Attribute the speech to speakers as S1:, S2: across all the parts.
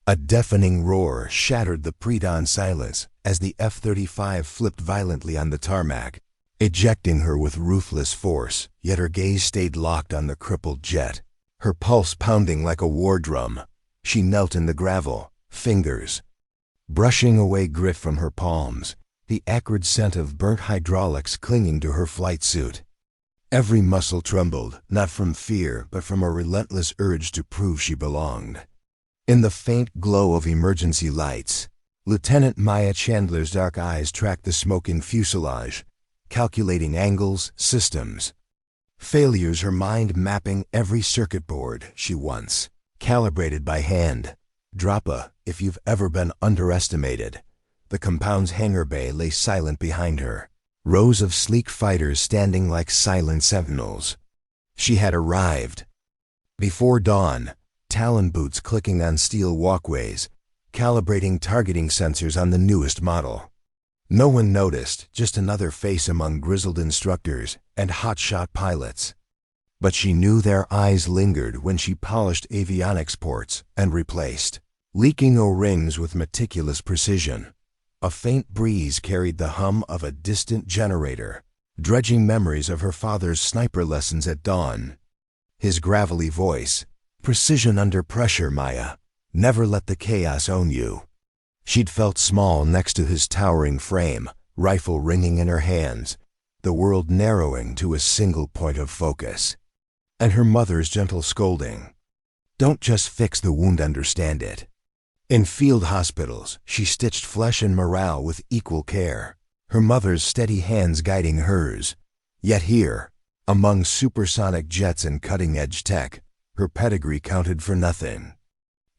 S1: A deafening roar shattered the pre-dawn silence as the F-35 flipped violently on the tarmac, ejecting her with ruthless force, yet her gaze stayed locked on the crippled jet. Her pulse pounding like a war drum, she knelt in the gravel, fingers brushing away grit from her palms, the acrid scent of burnt hydraulics clinging to her flight suit. Every muscle trembled, not from fear, but from a relentless urge to prove she belonged. In the faint glow of emergency lights, Lieutenant Maya Chandler's dark eyes tracked the smoking fuselage, calculating angles, systems, failures, her mind mapping every circuit board she once calibrated by hand. Drapa, if you've ever been underestimated. The compound's hangar bay lay silent behind her, rows of sleek fighters standing like silent sentinels. She had arrived. Before dawn, Talon boots clicking on steel walkways, calibrating targeting sensors on the newest model. No one noticed, just another face among grizzled instructors and hotshot pilots. But she knew their eyes lingered when she polished avionics ports and replaced leaking O-rings with meticulous precision. A faint breeze carried the hum of a distant generator, dredging memories of her father's sniper lessons at dawn. His gravelly voice, "Precision under pressure, Maya. Never let the chaos own you." She'd felt small next to his towering frame, rifle ringing in her hands, the world narrowing to a single point of focus. And her mother's gentle scolding, "Don't just fix the wound, understand it." In field hospitals, she stitched flesh and morale with equal care, her mother's steady hands guiding hers. Yet here, among supersonic jets and cutting-edge tech, her pedigree counted for nothing.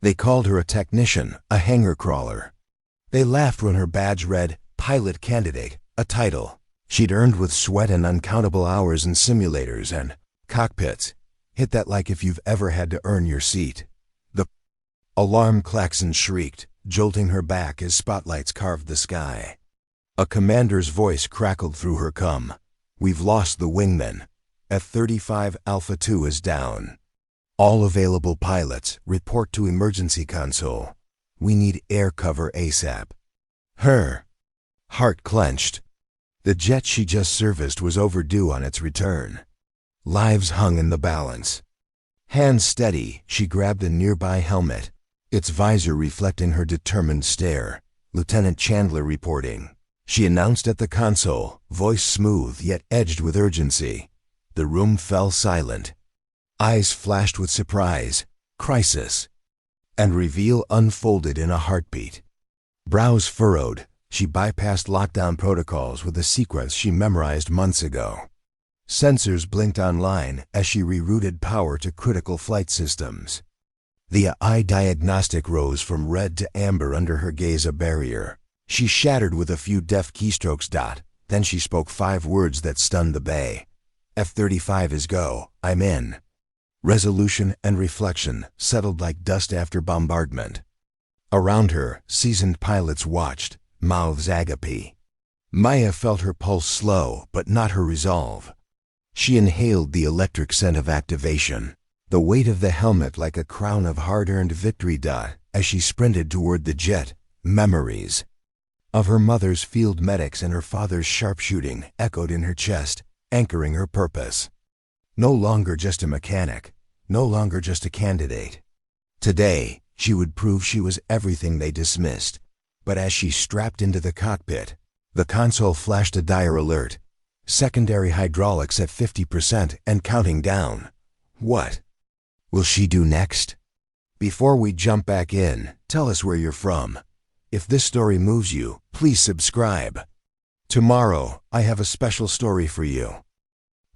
S1: They called her a technician, a hangar crawler. They laughed when her badge read, "Pilot Candidate," a title she'd earned with sweat and uncountable hours in simulators and cockpits. Hit that like if you've ever had to earn your seat. The alarm klaxon shrieked, jolting her back as spotlights carved the sky. A commander's voice crackled through her cum. "We've lost the wingman. F-35 Alpha 2 is down. All available pilots, report to emergency console. We need air cover ASAP." Her heart clenched. The jet she just serviced was overdue on its return. Lives hung in the balance. Hands steady, she grabbed a nearby helmet, its visor reflecting her determined stare. "Lieutenant Chandler reporting." She announced at the console, voice smooth yet edged with urgency. The room fell silent. Eyes flashed with surprise, crisis, and reveal unfolded in a heartbeat. Brows furrowed, she bypassed lockdown protocols with a sequence she memorized months ago. Sensors blinked online as she rerouted power to critical flight systems. The eye diagnostic rose from red to amber under her gaze, a barrier. She shattered with a few deft keystrokes. Then she spoke 5 words that stunned the bay. "F-35 is go, I'm in." Resolution and reflection settled like dust after bombardment. Around her, seasoned pilots watched, mouths agape. Maya felt her pulse slow, but not her resolve. She inhaled the electric scent of activation, the weight of the helmet like a crown of hard-earned victory. As she sprinted toward the jet, memories of her mother's field medics and her father's sharpshooting echoed in her chest, anchoring her purpose. No longer just a mechanic, no longer just a candidate. Today, she would prove she was everything they dismissed. But as she strapped into the cockpit, the console flashed a dire alert. Secondary hydraulics at 50% and counting down. What will she do next? Before we jump back in, tell us where you're from. If this story moves you, please subscribe. Tomorrow, I have a special story for you.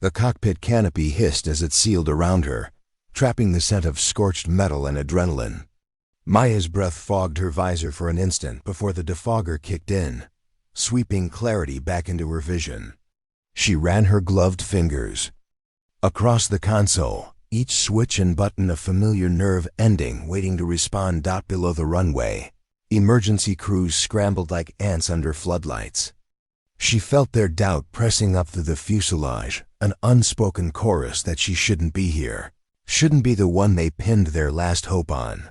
S1: The cockpit canopy hissed as it sealed around her, trapping the scent of scorched metal and adrenaline. Maya's breath fogged her visor for an instant before the defogger kicked in, sweeping clarity back into her vision. She ran her gloved fingers across the console, each switch and button a familiar nerve ending waiting to respond. Below the runway, emergency crews scrambled like ants under floodlights. She felt their doubt pressing up through the fuselage, an unspoken chorus that she shouldn't be here, shouldn't be the one they pinned their last hope on.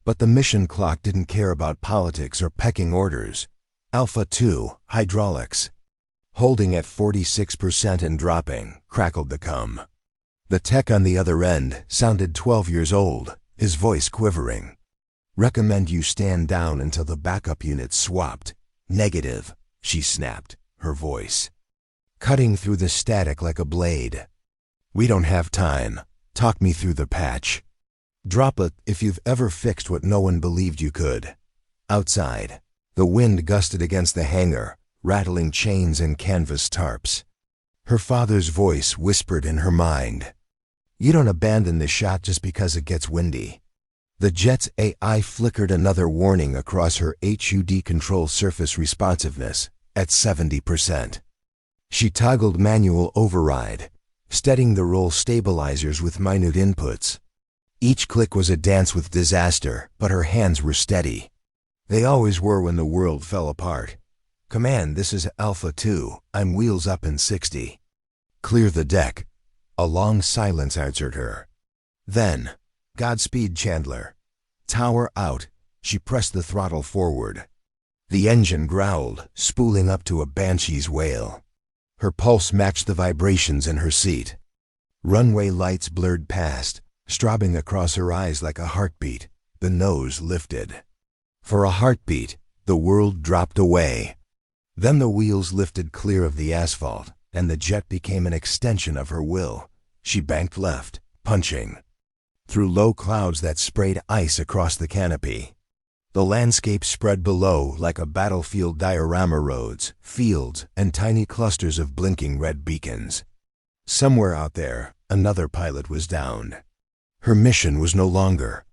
S1: But the mission clock didn't care about politics or pecking orders. Alpha 2, hydraulics. Holding at 46% and dropping, crackled the cum. The tech on the other end sounded 12 years old, his voice quivering. Recommend you stand down until the backup unit's swapped. Negative, she snapped, her voice cutting through the static like a blade. We don't have time. Talk me through the patch. Drop it if you've ever fixed what no one believed you could. Outside, the wind gusted against the hangar, rattling chains and canvas tarps. Her father's voice whispered in her mind. You don't abandon the shot just because it gets windy. The jet's AI flickered another warning across her HUD control surface responsiveness at 70%. She toggled manual override, steadying the roll stabilizers with minute inputs. Each click was a dance with disaster, but her hands were steady. They always were when the world fell apart. Command, this is Alpha 2. I'm wheels up in 60. Clear the deck. A long silence answered her. Then, Godspeed, Chandler. Tower out. She pressed the throttle forward. The engine growled, spooling up to a banshee's wail. Her pulse matched the vibrations in her seat. Runway lights blurred past, strobing across her eyes like a heartbeat. The nose lifted. For a heartbeat, the world dropped away. Then the wheels lifted clear of the asphalt, and the jet became an extension of her will. She banked left, punching through low clouds that sprayed ice across the canopy. The landscape spread below like a battlefield diorama, roads, fields, and tiny clusters of blinking red beacons. Somewhere out there, another pilot was downed. Her mission was no longer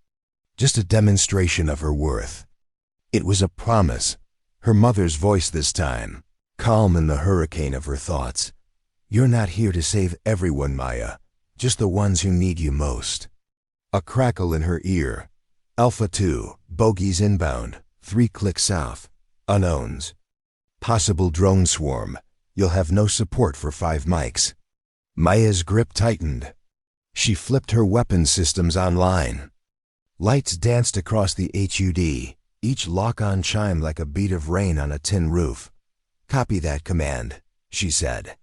S1: just a demonstration of her worth. It was a promise, her mother's voice this time, calm in the hurricane of her thoughts. You're not here to save everyone, Maya, just the ones who need you most. A crackle in her ear. Alpha 2, bogies inbound, 3 clicks south. Unknowns. Possible drone swarm. You'll have no support for 5 mics. Maya's grip tightened. She flipped her weapon systems online. Lights danced across the HUD, each lock-on chime like a beat of rain on a tin roof. Copy that, Command, she said.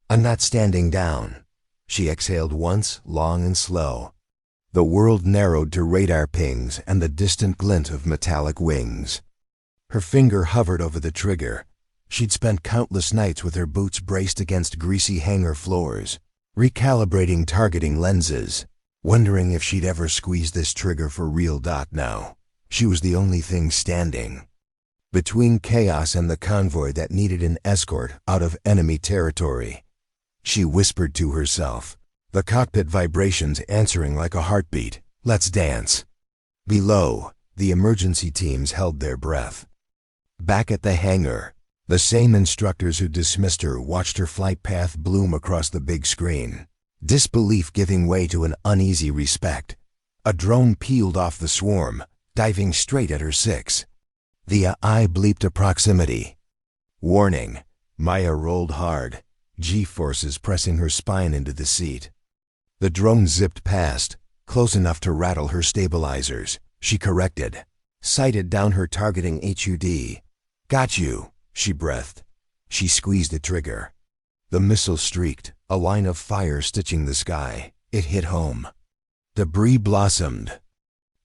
S1: I'm not standing down. She exhaled once, long and slow. The world narrowed to radar pings and the distant glint of metallic wings. Her finger hovered over the trigger. She'd spent countless nights with her boots braced against greasy hangar floors, recalibrating targeting lenses, wondering if she'd ever squeeze this trigger for real. Now, she was the only thing standing between chaos and the convoy that needed an escort out of enemy territory. She whispered to herself, the cockpit vibrations answering like a heartbeat. Let's dance. Below, the emergency teams held their breath. Back at the hangar, the same instructors who dismissed her watched her flight path bloom across the big screen, disbelief giving way to an uneasy respect. A drone peeled off the swarm, diving straight at her 6. The eye bleeped a proximity. Warning. Maya rolled hard, G-forces pressing her spine into the seat. The drone zipped past, close enough to rattle her stabilizers. She corrected, sighted down her targeting HUD. Got you, she breathed. She squeezed the trigger. The missile streaked, a line of fire stitching the sky. It hit home. Debris blossomed.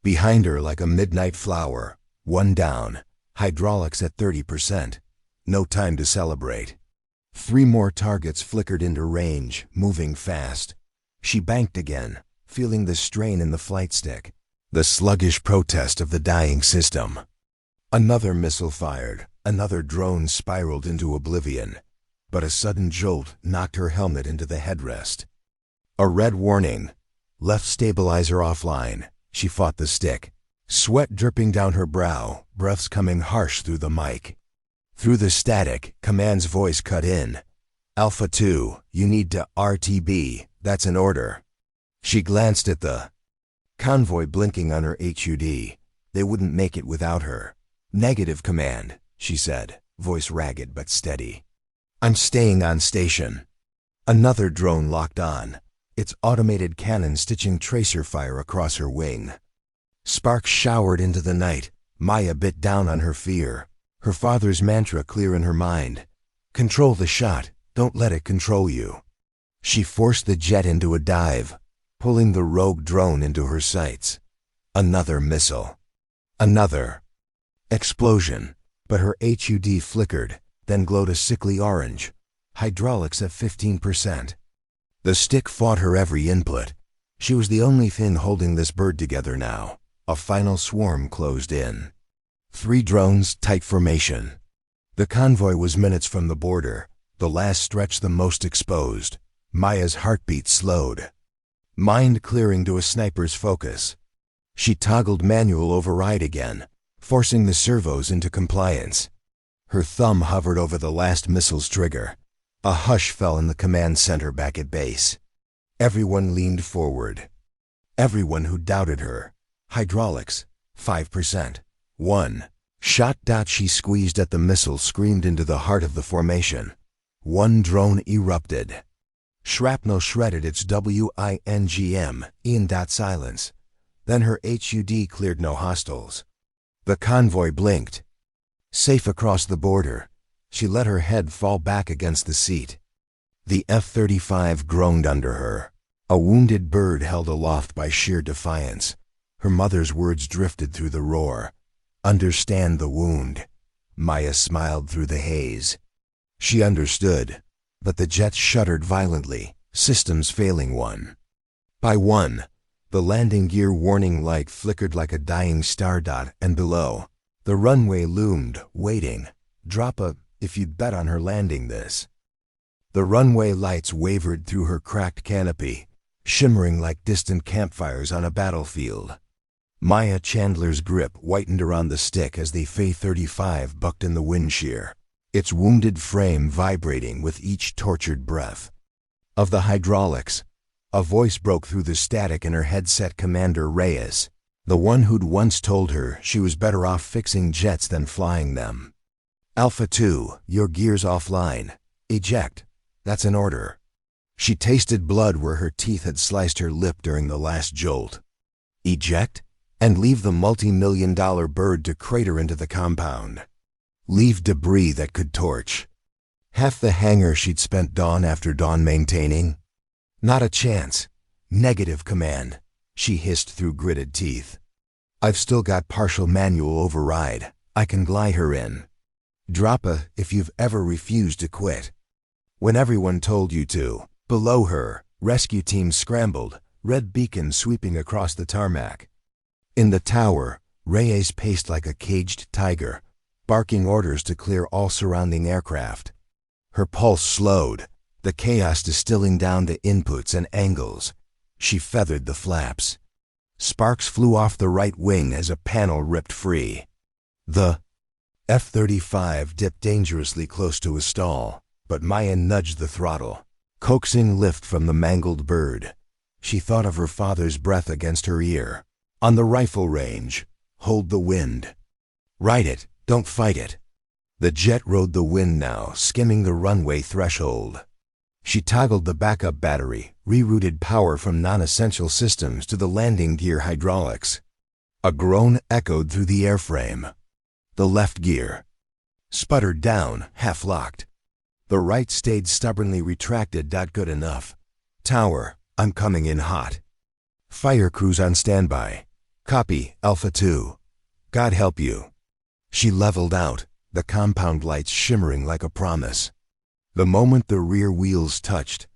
S1: Behind her like a midnight flower. One down, hydraulics at 30%. No time to celebrate. 3 more targets flickered into range, moving fast. She banked again, feeling the strain in the flight stick, the sluggish protest of the dying system. Another missile fired, another drone spiraled into oblivion, but a sudden jolt knocked her helmet into the headrest. A red warning. Left stabilizer offline. She fought the stick, sweat dripping down her brow, breaths coming harsh through the mic. Through the static, Command's voice cut in. Alpha 2, you need to RTB. That's an order. She glanced at the convoy blinking on her HUD. They wouldn't make it without her. Negative, Command, she said, voice ragged but steady. I'm staying on station. Another drone locked on, its automated cannon stitching tracer fire across her wing. Sparks showered into the night. Maya bit down on her fear, her father's mantra clear in her mind. Control the shot, don't let it control you. She forced the jet into a dive, pulling the rogue drone into her sights. Another missile. Another. Explosion, but her HUD flickered, then glowed a sickly orange. Hydraulics at 15%. The stick fought her every input. She was the only thing holding this bird together now. A final swarm closed in. 3 drones, tight formation. The convoy was minutes from the border, the last stretch the most exposed. Maya's heartbeat slowed. Mind clearing to a sniper's focus. She toggled manual override again, forcing the servos into compliance. Her thumb hovered over the last missile's trigger. A hush fell in the command center back at base. Everyone leaned forward. Everyone who doubted her. Hydraulics, 5%. 1. Shot. She squeezed at the missile, screamed into the heart of the formation. 1 drone erupted. Shrapnel shredded its wingm. Silence. Then her HUD cleared, no hostiles. The convoy blinked. Safe across the border. She let her head fall back against the seat. The F-35 groaned under her. A wounded bird held aloft by sheer defiance. Her mother's words drifted through the roar. Understand the wound. Maya smiled through the haze. She understood, but the jet shuddered violently, systems failing one by one. The landing gear warning light flickered like a dying star dot, and below, the runway loomed, waiting. Drop a, if you'd bet on her landing this. The runway lights wavered through her cracked canopy, shimmering like distant campfires on a battlefield. Maya Chandler's grip whitened around the stick as the F-35 bucked in the wind shear, its wounded frame vibrating with each tortured breath. Of the hydraulics, a voice broke through the static in her headset. Commander Reyes, the one who'd once told her she was better off fixing jets than flying them. Alpha 2, your gear's offline. Eject. That's an order. She tasted blood where her teeth had sliced her lip during the last jolt. Eject? And leave the multi-million-dollar bird to crater into the compound. Leave debris that could torch half the hangar she'd spent dawn after dawn maintaining. Not a chance. Negative, command, she hissed through gritted teeth. I've still got partial manual override. I can glide her in. Drop a if you've ever refused to quit. When everyone told you to. Below her, rescue teams scrambled, red beacons sweeping across the tarmac. In the tower, Reyes paced like a caged tiger, barking orders to clear all surrounding aircraft. Her pulse slowed, the chaos distilling down to inputs and angles. She feathered the flaps. Sparks flew off the right wing as a panel ripped free. The F-35 dipped dangerously close to a stall, but Maya nudged the throttle, coaxing lift from the mangled bird. She thought of her father's breath against her ear. On the rifle range, hold the wind. Ride it, don't fight it. The jet rode the wind now, skimming the runway threshold. She toggled the backup battery, rerouted power from non-essential systems to the landing gear hydraulics. A groan echoed through the airframe. The left gear sputtered down, half-locked. The right stayed stubbornly retracted. Good enough. Tower, I'm coming in hot. Fire crews on standby. Copy, Alpha 2. God help you. She leveled out, the compound lights shimmering like a promise. The moment the rear wheels touched,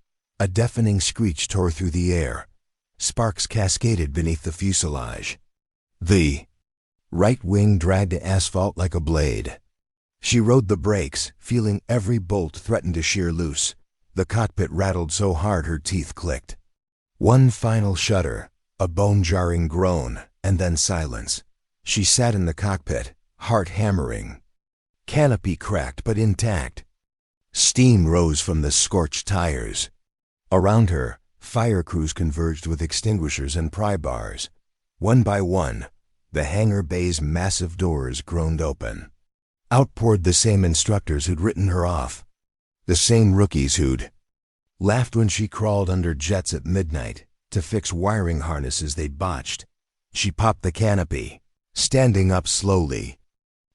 S1: a deafening screech tore through the air. Sparks cascaded beneath the fuselage. The right wing dragged to asphalt like a blade. She rode the brakes, feeling every bolt threaten to shear loose. The cockpit rattled so hard her teeth clicked. One final shudder, a bone-jarring groan, and then silence. She sat in the cockpit, heart hammering. Canopy cracked but intact. Steam rose from the scorched tires. Around her, fire crews converged with extinguishers and pry bars. One by one, the hangar bay's massive doors groaned open. Out poured the same instructors who'd written her off. The same rookies who'd laughed when she crawled under jets at midnight to fix wiring harnesses they'd botched. She popped the canopy, standing up slowly.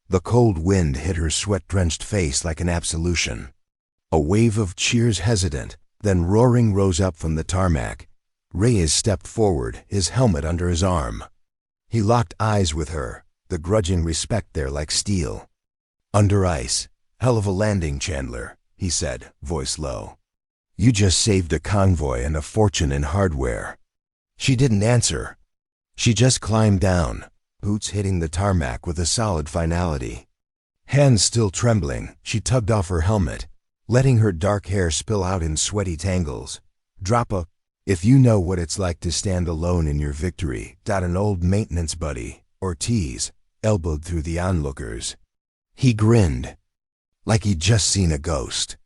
S1: The cold wind hit her sweat-drenched face like an absolution. A wave of cheers, hesitant, then roaring, rose up from the tarmac. Reyes stepped forward, his helmet under his arm. He locked eyes with her, the grudging respect there like steel. "Under ice. Hell of a landing, Chandler," he said, voice low. "You just saved a convoy and a fortune in hardware." She didn't answer. She just climbed down, boots hitting the tarmac with a solid finality. Hands still trembling, she tugged off her helmet, letting her dark hair spill out in sweaty tangles. "Drop if you know what it's like to stand alone in your victory," an old maintenance buddy, Ortiz, elbowed through the onlookers. He grinned, like he'd just seen a ghost.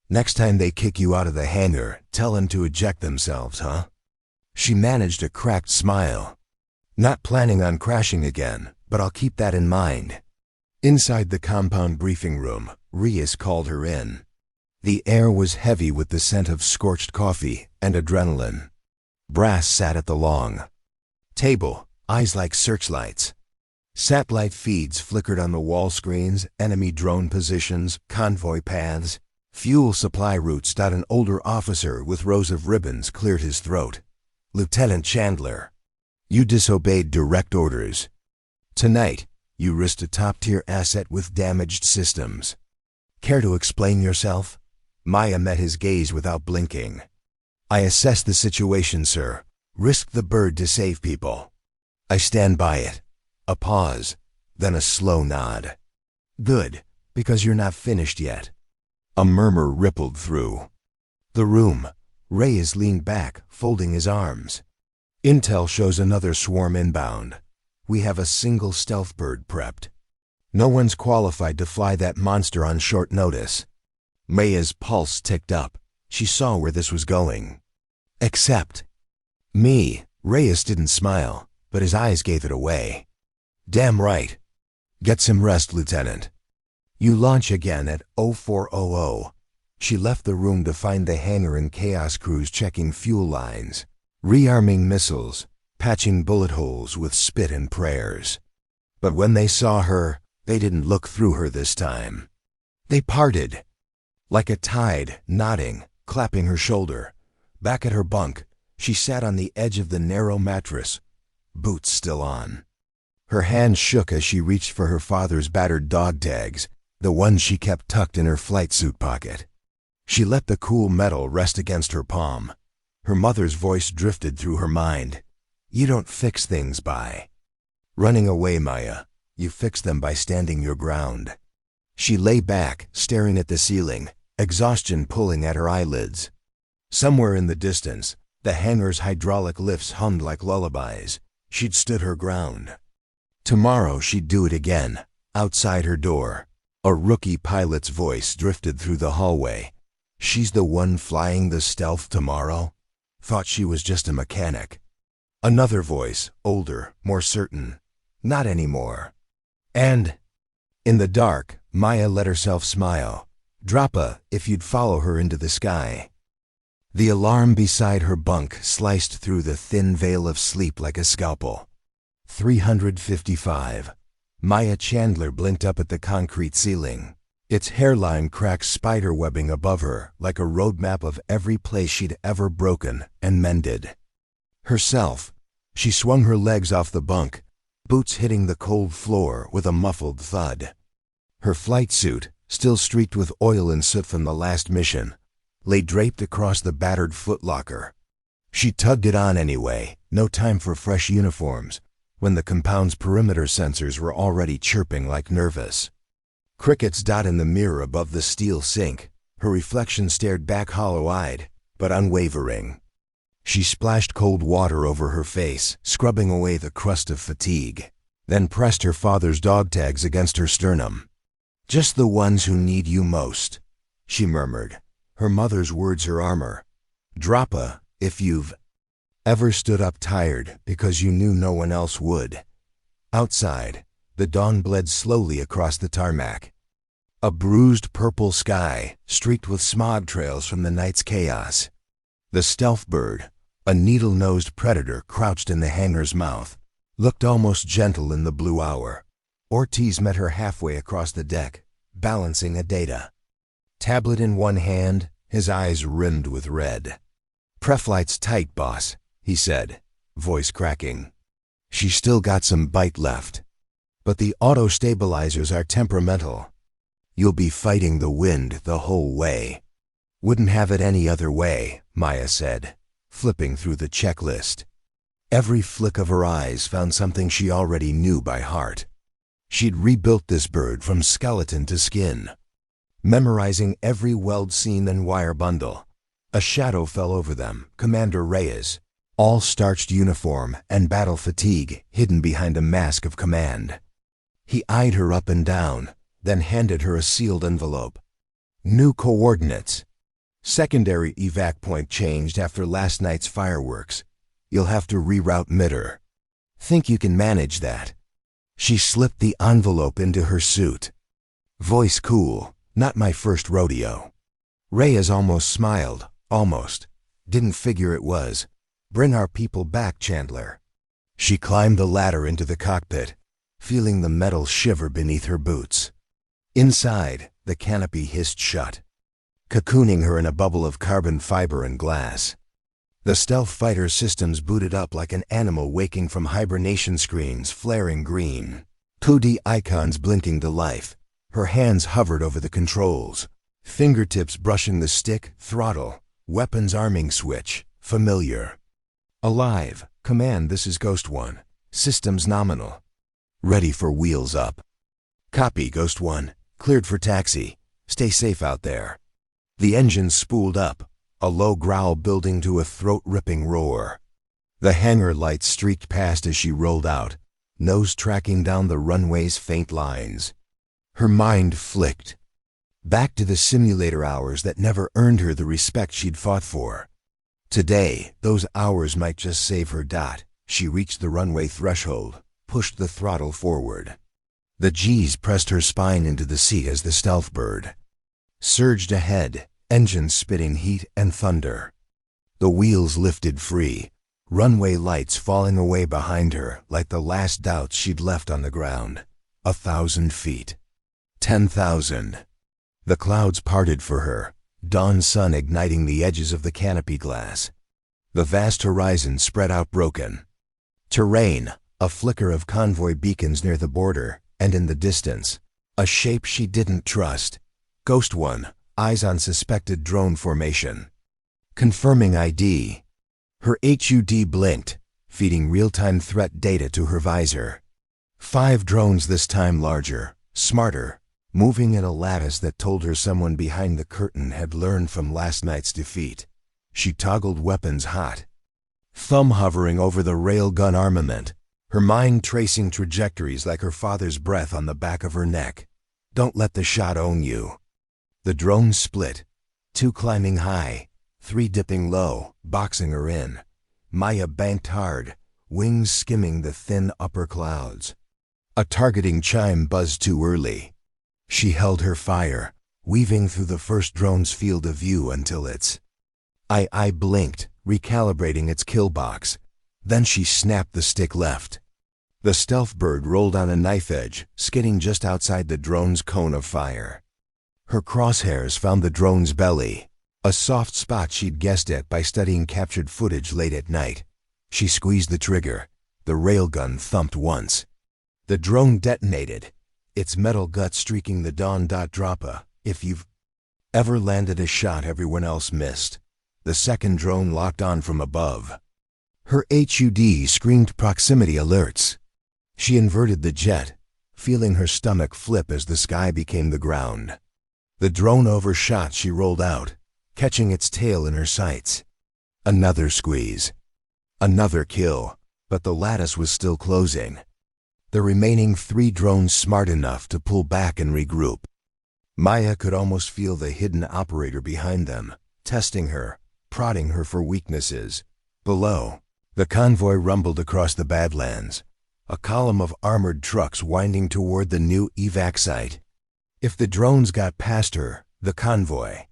S1: "Next time they kick you out of the hangar, tell them to eject themselves, huh?" She managed a cracked smile. "Not planning on crashing again, but I'll keep that in mind." Inside the compound briefing room, Reyes called her in. The air was heavy with the scent of scorched coffee and adrenaline. Brass sat at the long table, eyes like searchlights. Satellite feeds flickered on the wall screens, enemy drone positions, convoy paths, fuel supply routes. An older officer with rows of ribbons cleared his throat. "Lieutenant Chandler, you disobeyed direct orders. Tonight, you risked a top-tier asset with damaged systems. Care to explain yourself?" Maya met his gaze without blinking. "I assessed the situation, sir. Risked the bird to save people. I stand by it." A pause, then a slow nod. "Good, because you're not finished yet." A murmur rippled through the room. Reyes leaned back, folding his arms. "Intel shows another swarm inbound. We have a single stealth bird prepped. No one's qualified to fly that monster on short notice." Maya's pulse ticked up. She saw where this was going. "Except me." Reyes didn't smile, but his eyes gave it away. "Damn right. Get some rest, Lieutenant. You launch again at 0400. She left the room to find the hangar and chaos crews checking fuel lines, rearming missiles, patching bullet holes with spit and prayers. But when they saw her, they didn't look through her this time. They parted. Like a tide, nodding, clapping her shoulder. Back at her bunk, she sat on the edge of the narrow mattress, boots still on. Her hand shook as she reached for her father's battered dog tags, the ones she kept tucked in her flight suit pocket. She let the cool metal rest against her palm. Her mother's voice drifted through her mind. "You don't fix things by running away, Maya. You fix them by standing your ground." She lay back, staring at the ceiling, exhaustion pulling at her eyelids. Somewhere in the distance, the hangar's hydraulic lifts hummed like lullabies. She'd stood her ground. Tomorrow she'd do it again, outside her door. A rookie pilot's voice drifted through the hallway. "She's the one flying the stealth tomorrow? Thought she was just a mechanic." Another voice, older, more certain. "Not anymore." And in the dark, Maya let herself smile. Drop if you'd follow her into the sky. The alarm beside her bunk sliced through the thin veil of sleep like a scalpel. 355. Maya Chandler blinked up at the concrete ceiling. Its hairline cracked spider webbing above her like a roadmap of every place she'd ever broken and mended. Herself, she swung her legs off the bunk, boots hitting the cold floor with a muffled thud. Her flight suit, still streaked with oil and soot from the last mission, lay draped across the battered footlocker. She tugged it on anyway, no time for fresh uniforms, when the compound's perimeter sensors were already chirping like nervous. Crickets dot in the mirror above the steel sink. Her reflection stared back hollow-eyed, but unwavering. She splashed cold water over her face, scrubbing away the crust of fatigue, then pressed her father's dog tags against her sternum. "Just the ones who need you most," she murmured, her mother's words her armor. "Drop if you've ever stood up tired because you knew no one else would." Outside, the dawn bled slowly across the tarmac. A bruised purple sky, streaked with smog trails from the night's chaos. The stealth bird, a needle-nosed predator, crouched in the hangar's mouth, looked almost gentle in the blue hour. Ortiz met her halfway across the deck, balancing a data tablet in one hand, his eyes rimmed with red. "Preflight's tight, boss," he said, voice cracking. "She's still got some bite left. But the auto-stabilizers are temperamental. You'll be fighting the wind the whole way." "Wouldn't have it any other way," Maya said, flipping through the checklist. Every flick of her eyes found something she already knew by heart. She'd rebuilt this bird from skeleton to skin, memorizing every weld seam and wire bundle. A shadow fell over them, Commander Reyes, all starched uniform and battle fatigue hidden behind a mask of command. He eyed her up and down, then handed her a sealed envelope. "New coordinates. Secondary evac point changed after last night's fireworks. You'll have to reroute Mitter. Think you can manage that?" She slipped the envelope into her suit. Voice cool, "Not my first rodeo." Reyes almost smiled, almost. "Didn't figure it was. Bring our people back, Chandler." She climbed the ladder into the cockpit, feeling the metal shiver beneath her boots. Inside, the canopy hissed shut, cocooning her in a bubble of carbon fiber and glass. The stealth fighter systems booted up like an animal waking from hibernation screens flaring green. 2D icons blinking to life. Her hands hovered over the controls, fingertips brushing the stick, throttle, weapons arming switch, familiar. "Alive. Command, this is Ghost One. Systems nominal. Ready for wheels up." "Copy, Ghost One. Cleared for taxi. Stay safe out there." The engine spooled up, a low growl building to a throat-ripping roar. The hangar lights streaked past as she rolled out, nose tracking down the runway's faint lines. Her mind flicked, back to the simulator hours that never earned her the respect she'd fought for. Today, those hours might just save her. She reached the runway threshold, pushed the throttle forward. The G's pressed her spine into the seat as the stealth bird surged ahead, engines spitting heat and thunder. The wheels lifted free, runway lights falling away behind her like the last doubts she'd left on the ground. 1,000 feet. 10,000. The clouds parted for her, dawn sun igniting the edges of the canopy glass. The vast horizon spread out broken. Terrain, a flicker of convoy beacons near the border, and in the distance, a shape she didn't trust. Ghost One, eyes on suspected drone formation. Confirming ID. Her HUD blinked, feeding real-time threat data to her visor. 5 drones this time larger, smarter, moving in a lattice that told her someone behind the curtain had learned from last night's defeat. She toggled weapons hot, thumb hovering over the railgun armament, her mind tracing trajectories like her father's breath on the back of her neck. Don't let the shot own you. The drones split, 2 climbing high, 3 dipping low, boxing her in. Maya banked hard, wings skimming the thin upper clouds. A targeting chime buzzed too early. She held her fire, weaving through the first drone's field of view until its eye blinked, recalibrating its kill box. Then she snapped the stick left. The stealth bird rolled on a knife edge, skidding just outside the drone's cone of fire. Her crosshairs found the drone's belly, a soft spot she'd guessed at by studying captured footage late at night. She squeezed the trigger. The railgun thumped once. The drone detonated, its metal gut streaking the dawn. Droppa, if you've ever landed a shot everyone else missed. The second drone locked on from above. Her HUD screamed proximity alerts. She inverted the jet, feeling her stomach flip as the sky became the ground. The drone overshot. She rolled out, catching its tail in her sights. Another squeeze. Another kill, but the lattice was still closing. The remaining 3 drones smart enough to pull back and regroup. Maya could almost feel the hidden operator behind them, testing her, prodding her for weaknesses. Below, the convoy rumbled across the Badlands, a column of armored trucks winding toward the new evac site. If the drones got past her, the convoy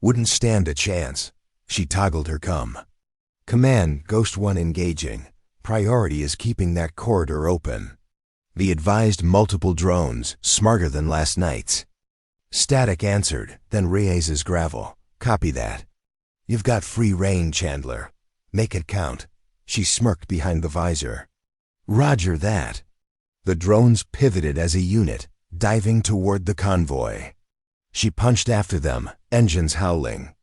S1: wouldn't stand a chance. She toggled her comm. "Command, Ghost One engaging. Priority is keeping that corridor open. The advised multiple drones, smarter than last night's. Static answered, then Reyes's gravel. Copy that. You've got free reign, Chandler. Make it count. She smirked behind the visor. Roger that. The drones pivoted as a unit, diving toward the convoy. She punched after them, engines howling.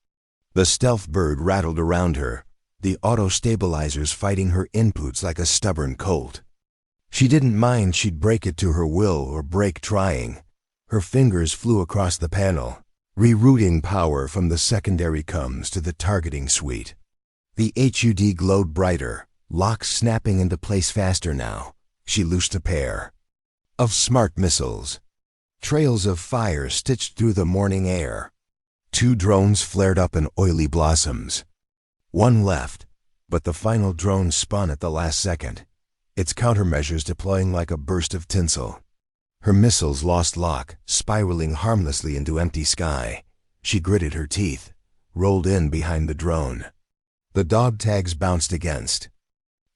S1: The stealth bird rattled around her, the auto-stabilizers fighting her inputs like a stubborn colt. She didn't mind she'd break it to her will or break trying. Her fingers flew across the panel, rerouting power from the secondary comms to the targeting suite. The HUD glowed brighter, locks snapping into place faster now. She loosed a pair of smart missiles. Trails of fire stitched through the morning air. 2 drones flared up in oily blossoms. 1 left, but the final drone spun at the last second, its countermeasures deploying like a burst of tinsel. Her missiles lost lock, spiraling harmlessly into empty sky. She gritted her teeth, rolled in behind the drone. The dog tags bounced against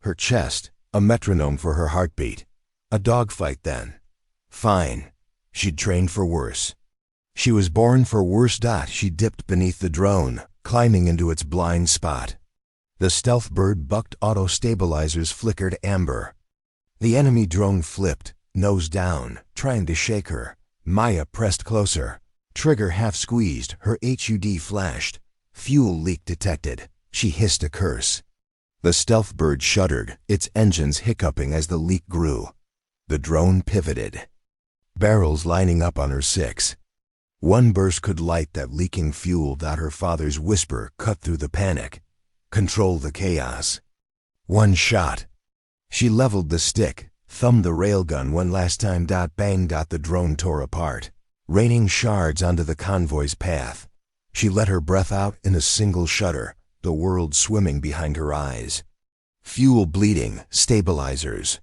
S1: her chest, a metronome for her heartbeat. A dogfight then. Fine. She'd trained for worse. She was born for worse. She dipped beneath the drone, climbing into its blind spot. The stealth bird bucked auto-stabilizers, flickered amber. The enemy drone flipped, nose down, trying to shake her. Maya pressed closer. Trigger half squeezed, her HUD flashed. Fuel leak detected. She hissed a curse. The stealth bird shuddered, its engines hiccuping as the leak grew. The drone pivoted. Barrels lining up on her 6. 1 burst could light that leaking fuel. Her father's whisper cut through the panic. Control the chaos. 1 shot. She leveled the stick, thumbed the railgun one last time. Bang. The drone tore apart, raining shards onto the convoy's path. She let her breath out in a single shudder, the world swimming behind her eyes. Fuel bleeding, stabilizers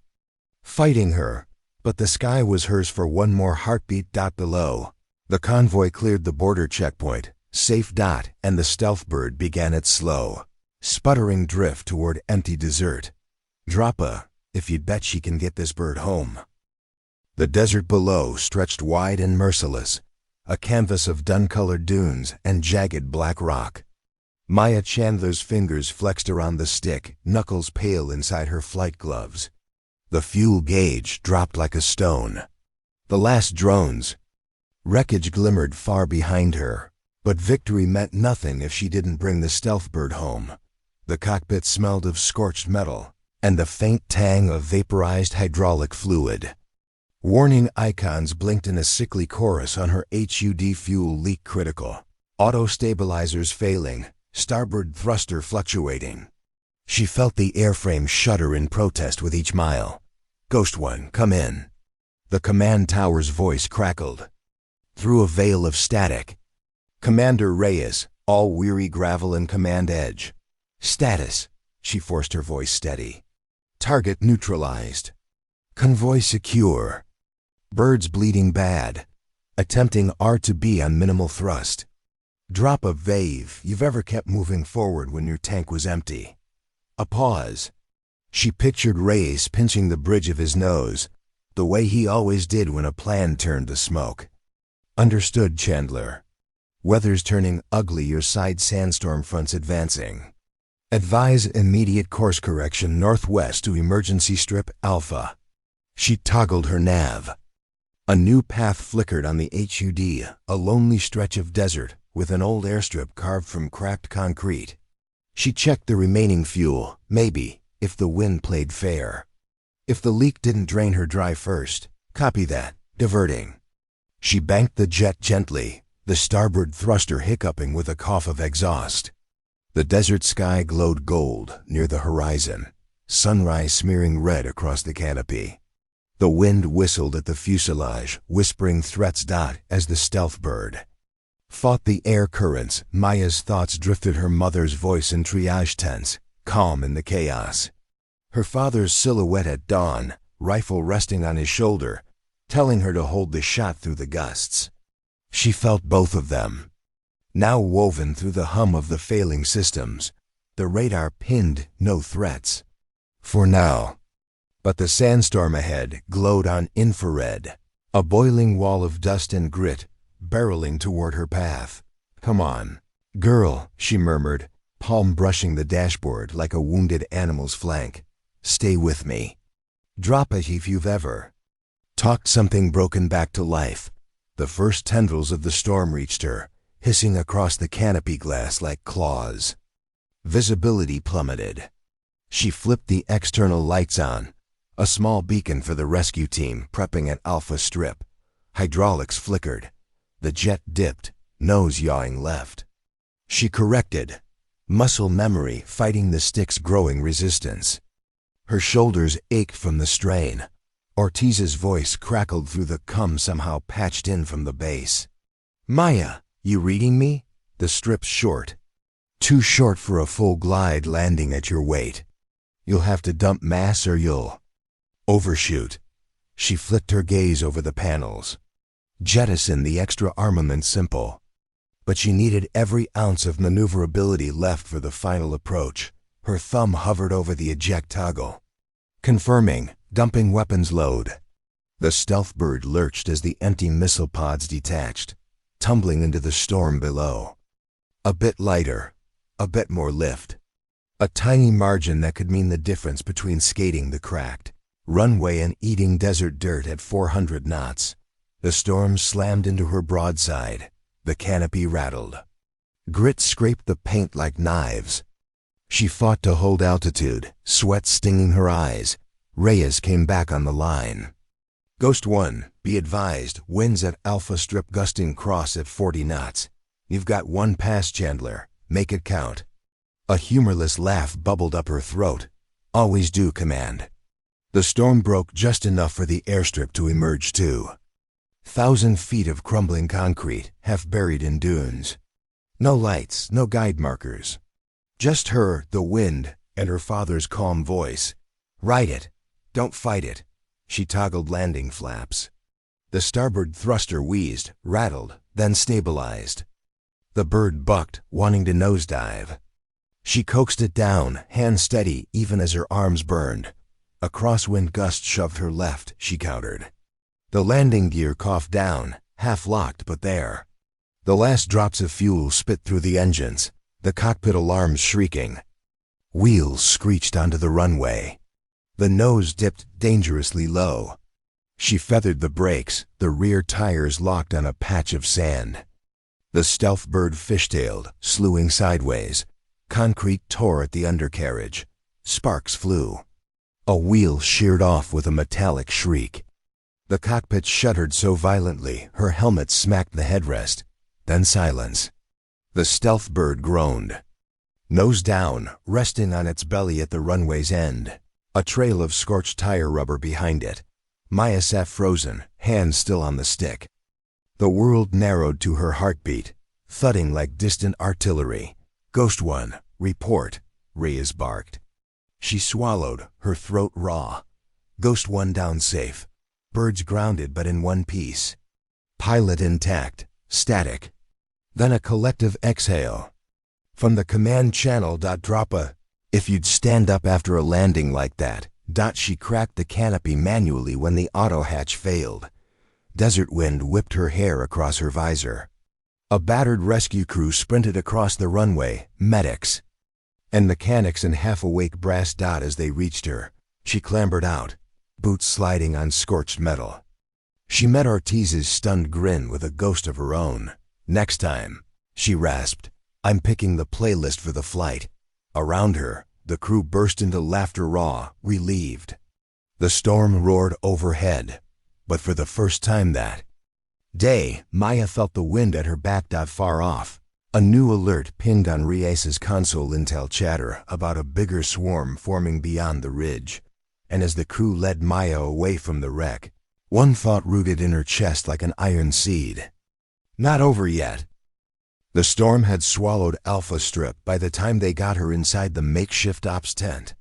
S1: fighting her, but the sky was hers for 1 more heartbeat. Below, the convoy cleared the border checkpoint, safe. And the stealth bird began its slow, sputtering drift toward empty desert. Drop a, if you'd bet she can get this bird home. The desert below stretched wide and merciless, a canvas of dun-colored dunes and jagged black rock. Maya Chandler's fingers flexed around the stick, knuckles pale inside her flight gloves. The fuel gauge dropped like a stone. The last drones. Wreckage glimmered far behind her, but victory meant nothing if she didn't bring the stealth bird home. The cockpit smelled of scorched metal, and the faint tang of vaporized hydraulic fluid. Warning icons blinked in a sickly chorus on her HUD. Fuel leak critical. Auto-stabilizers failing, starboard thruster fluctuating. She felt the airframe shudder in protest with each mile. Ghost One, come in. The command tower's voice crackled through a veil of static. Commander Reyes, all weary gravel and command edge. Status. She forced her voice steady. Target neutralized. Convoy secure. Birds bleeding bad. Attempting R2B on minimal thrust. Drop a VAVE. You've ever kept moving forward when your tank was empty. A pause. She pictured Reyes pinching the bridge of his nose, the way he always did when a plan turned to smoke. Understood, Chandler. Weather's turning ugly. Your side sandstorm front's advancing. Advise immediate course correction northwest to emergency strip Alpha. She toggled her nav. A new path flickered on the HUD, a lonely stretch of desert with an old airstrip carved from cracked concrete. She checked the remaining fuel, maybe, if the wind played fair. If the leak didn't drain her dry first. Copy that. Diverting. She banked the jet gently, the starboard thruster hiccuping with a cough of exhaust. The desert sky glowed gold near the horizon, sunrise smearing red across the canopy. The wind whistled at the fuselage, whispering threats. As the stealth bird fought the air currents, Maya's thoughts drifted her mother's voice in triage tense, calm in the chaos. Her father's silhouette at dawn, rifle resting on his shoulder, telling her to hold the shot through the gusts. She felt both of them, now woven through the hum of the failing systems. The radar pinned no threats. For now. But the sandstorm ahead glowed on infrared, a boiling wall of dust and grit, barreling toward her path. "Come on, girl," she murmured, palm brushing the dashboard like a wounded animal's flank. "Stay with me. Drop it if you've ever." Talked something broken back to life. The first tendrils of the storm reached her, hissing across the canopy glass like claws. Visibility plummeted. She flipped the external lights on, a small beacon for the rescue team prepping at Alpha Strip. Hydraulics flickered. The jet dipped, nose yawing left. She corrected, muscle memory fighting the stick's growing resistance. Her shoulders ached from the strain. Ortiz's voice crackled through the cum somehow patched in from the base. "Maya, you reading me? The strip's short. Too short for a full glide landing at your weight. You'll have to dump mass or you'll overshoot." She flicked her gaze over the panels. Jettison the extra armament simple. But she needed every ounce of maneuverability left for the final approach. Her thumb hovered over the eject toggle. Confirming, dumping weapons load. The stealth bird lurched as the empty missile pods detached, tumbling into the storm below. A bit lighter, a bit more lift. A tiny margin that could mean the difference between skating the cracked runway and eating desert dirt at 400 knots. The storm slammed into her broadside. The canopy rattled. Grit scraped the paint like knives. She fought to hold altitude, sweat stinging her eyes. Reyes came back on the line. "Ghost 1, be advised, winds at Alpha Strip gusting cross at 40 knots. You've got one pass, Chandler. Make it count." A humorless laugh bubbled up her throat. "Always do, Command." The storm broke just enough for the airstrip to emerge too. 1,000 feet of crumbling concrete, half buried in dunes. No lights, no guide markers. Just her, the wind, and her father's calm voice. "Ride it. Don't fight it." She toggled landing flaps. The starboard thruster wheezed, rattled, then stabilized. The bird bucked, wanting to nosedive. She coaxed it down, hand steady even as her arms burned. A crosswind gust shoved her left, she countered. The landing gear coughed down, half locked but there. The last drops of fuel spit through the engines, the cockpit alarms shrieking. Wheels screeched onto the runway. The nose dipped dangerously low. She feathered the brakes, the rear tires locked on a patch of sand. The stealth bird fishtailed, slewing sideways. Concrete tore at the undercarriage. Sparks flew. A wheel sheared off with a metallic shriek. The cockpit shuddered so violently her helmet smacked the headrest. Then silence. The stealth bird groaned. Nose down, resting on its belly at the runway's end. A trail of scorched tire rubber behind it. Maya sat frozen, hands still on the stick. The world narrowed to her heartbeat, thudding like distant artillery. "Ghost 1, report," Reyes barked. She swallowed, her throat raw. "Ghost 1 down safe. Birds grounded but in one piece. Pilot intact, static." Then a collective exhale. From the command channel. "Drop a. If you'd stand up after a landing like that." She cracked the canopy manually when the auto hatch failed. Desert wind whipped her hair across her visor. A battered rescue crew sprinted across the runway, medics. And mechanics in half-awake brass dot as they reached her. She clambered out, boots sliding on scorched metal. She met Ortiz's stunned grin with a ghost of her own. "Next time," she rasped, "I'm picking the playlist for the flight." Around her, the crew burst into laughter raw, relieved. The storm roared overhead, but for the first time that day, Maya felt the wind at her back. Far off, a new alert pinged on Reyes's console intel chatter about a bigger swarm forming beyond the ridge. And as the crew led Maya away from the wreck, one thought rooted in her chest like an iron seed. Not over yet. The storm had swallowed Alpha Strip by the time they got her inside the makeshift ops tent.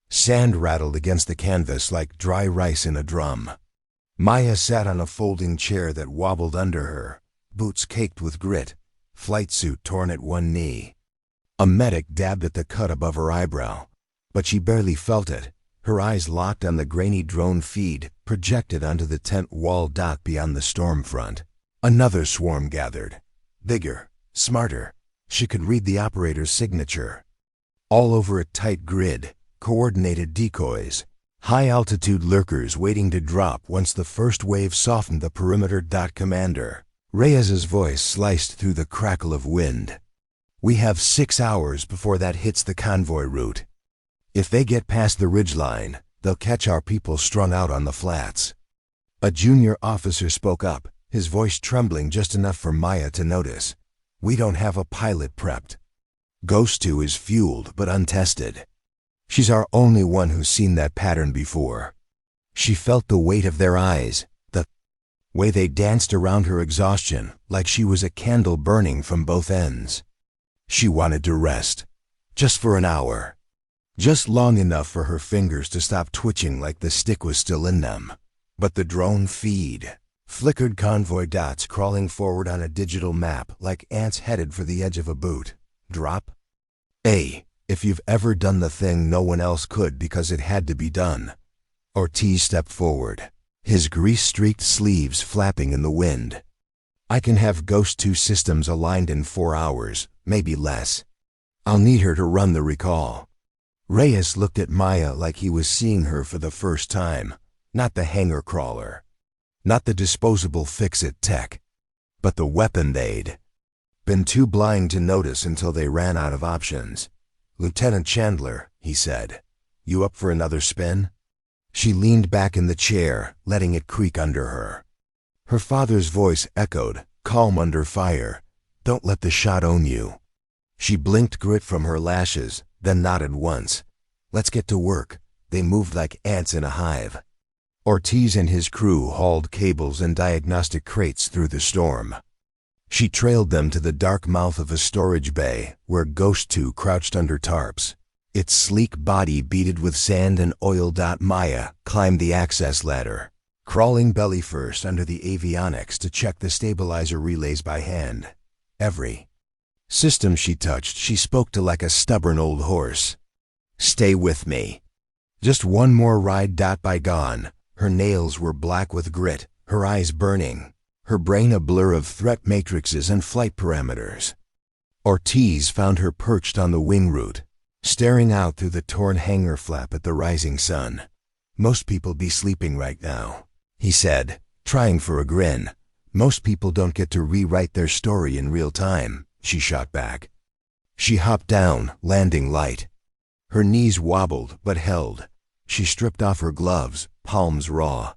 S1: Sand rattled against the canvas like dry rice in a drum. Maya sat on a folding chair that wobbled under her, boots caked with grit, flight suit torn at one knee. A medic dabbed at the cut above her eyebrow, but she barely felt it. her eyes locked on the grainy drone feed projected onto the tent wall beyond the storm front. Another swarm gathered. Bigger, smarter. She could read the operator's signature. All over a tight grid, coordinated decoys. High-altitude lurkers waiting to drop once the first wave softened the perimeter. Commander. Reyes's voice sliced through the crackle of wind. We have 6 hours before that hits the convoy route. If they get past the ridgeline, they'll catch our people strung out on the flats. A junior officer spoke up, his voice trembling just enough for Maya to notice. We don't have a pilot prepped. Ghost 2 is fueled but untested. She's our only one who's seen that pattern before. She felt the weight of their eyes, the way they danced around her exhaustion like she was a candle burning from both ends. She wanted to rest, just for an hour. Just long enough for her fingers to stop twitching like the stick was still in them. But the drone feed flickered convoy dots crawling forward on a digital map like ants headed for the edge of a boot. Drop? If you've ever done the thing no one else could because it had to be done. Ortiz stepped forward, his grease-streaked sleeves flapping in the wind. I can have Ghost 2 systems aligned in 4 hours, maybe less. I'll need her to run the recall. Reyes looked at Maya like he was seeing her for the first time. Not the hangar crawler. Not the disposable fix-it tech. But the weapon they'd been too blind to notice until they ran out of options. Lieutenant Chandler, he said, you up for another spin? She leaned back in the chair, letting it creak under her. Her father's voice echoed, calm under fire. Don't let the shot own you. She blinked grit from her lashes, then nodded once. Let's get to work. They moved like ants in a hive. Ortiz and his crew hauled cables and diagnostic crates through the storm. She trailed them to the dark mouth of a storage bay where Ghost 2 crouched under tarps. Its sleek body beaded with sand and oil. Maya climbed the access ladder, crawling belly first under the avionics to check the stabilizer relays by hand. Every system she touched, she spoke to like a stubborn old horse. Stay with me. Just one more ride. By gone. Her nails were black with grit, her eyes burning. Her brain a blur of threat matrices and flight parameters. Ortiz found her perched on the wing root, staring out through the torn hangar flap at the rising sun. Most people be sleeping right now, he said, trying for a grin. Most people don't get to rewrite their story in real time, she shot back. She hopped down, landing light. Her knees wobbled but held. She stripped off her gloves, palms raw.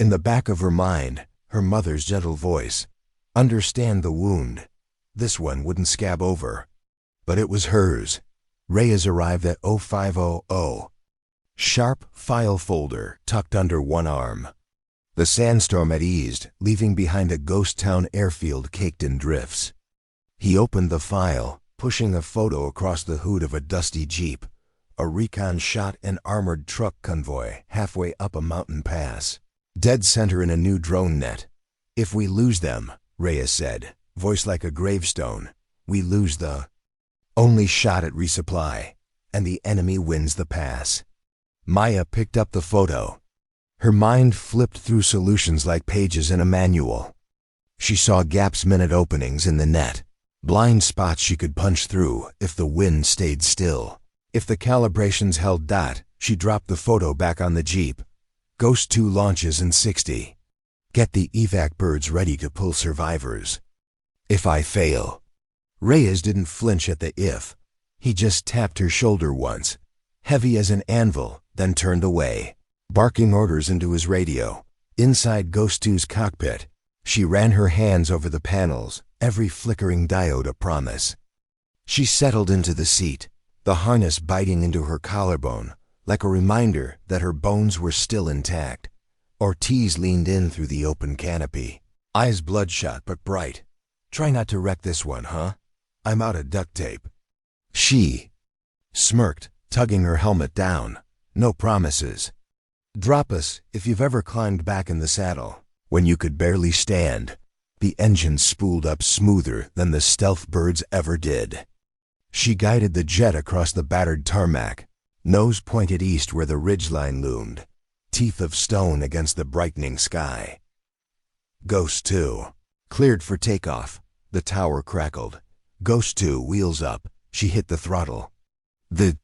S1: In the back of her mind, her mother's gentle voice. Understand the wound. This one wouldn't scab over. But it was hers. Reyes arrived at 0500. Sharp file folder tucked under one arm. The sandstorm had eased, leaving behind a ghost town airfield caked in drifts. He opened the file, pushing a photo across the hood of a dusty Jeep. A recon shot an armored truck convoy halfway up a mountain pass. Dead center in a new drone net. If we lose them, Reyes said, voice like a gravestone, we lose the only shot at resupply, and the enemy wins the pass. Maya picked up the photo. Her mind flipped through solutions like pages in a manual. She saw gaps-minute openings in the net, blind spots she could punch through if the wind stayed still. If the calibrations held. She dropped the photo back on the Jeep. Ghost 2 launches in 60. Get the evac birds ready to pull survivors. If I fail. Reyes didn't flinch at the if. He just tapped her shoulder once, heavy as an anvil, then turned away, barking orders into his radio. Inside Ghost 2's cockpit, she ran her hands over the panels, every flickering diode a promise. She settled into the seat, the harness biting into her collarbone, like a reminder that her bones were still intact. Ortiz leaned in through the open canopy, eyes bloodshot but bright. Try not to wreck this one, huh? I'm out of duct tape. She smirked, tugging her helmet down. No promises. Drop us if you've ever climbed back in the saddle. When you could barely stand, the engine spooled up smoother than the stealth birds ever did. She guided the jet across the battered tarmac, nose pointed east where the ridgeline loomed, teeth of stone against the brightening sky. Ghost 2. Cleared for takeoff. The tower crackled. Ghost 2 wheels up. She hit the throttle. The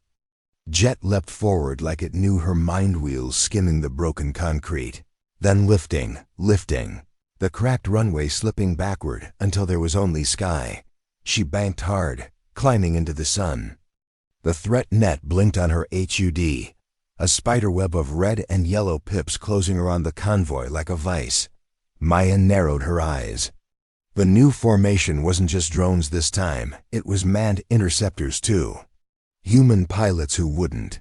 S1: jet leapt forward like it knew her mind wheels skimming the broken concrete. Then lifting. The cracked runway slipping backward until there was only sky. She banked hard, climbing into the sun. The threat net blinked on her HUD, a spiderweb of red and yellow pips closing around the convoy like a vice. Maya narrowed her eyes. The new formation wasn't just drones this time, it was manned interceptors too. Human pilots who wouldn't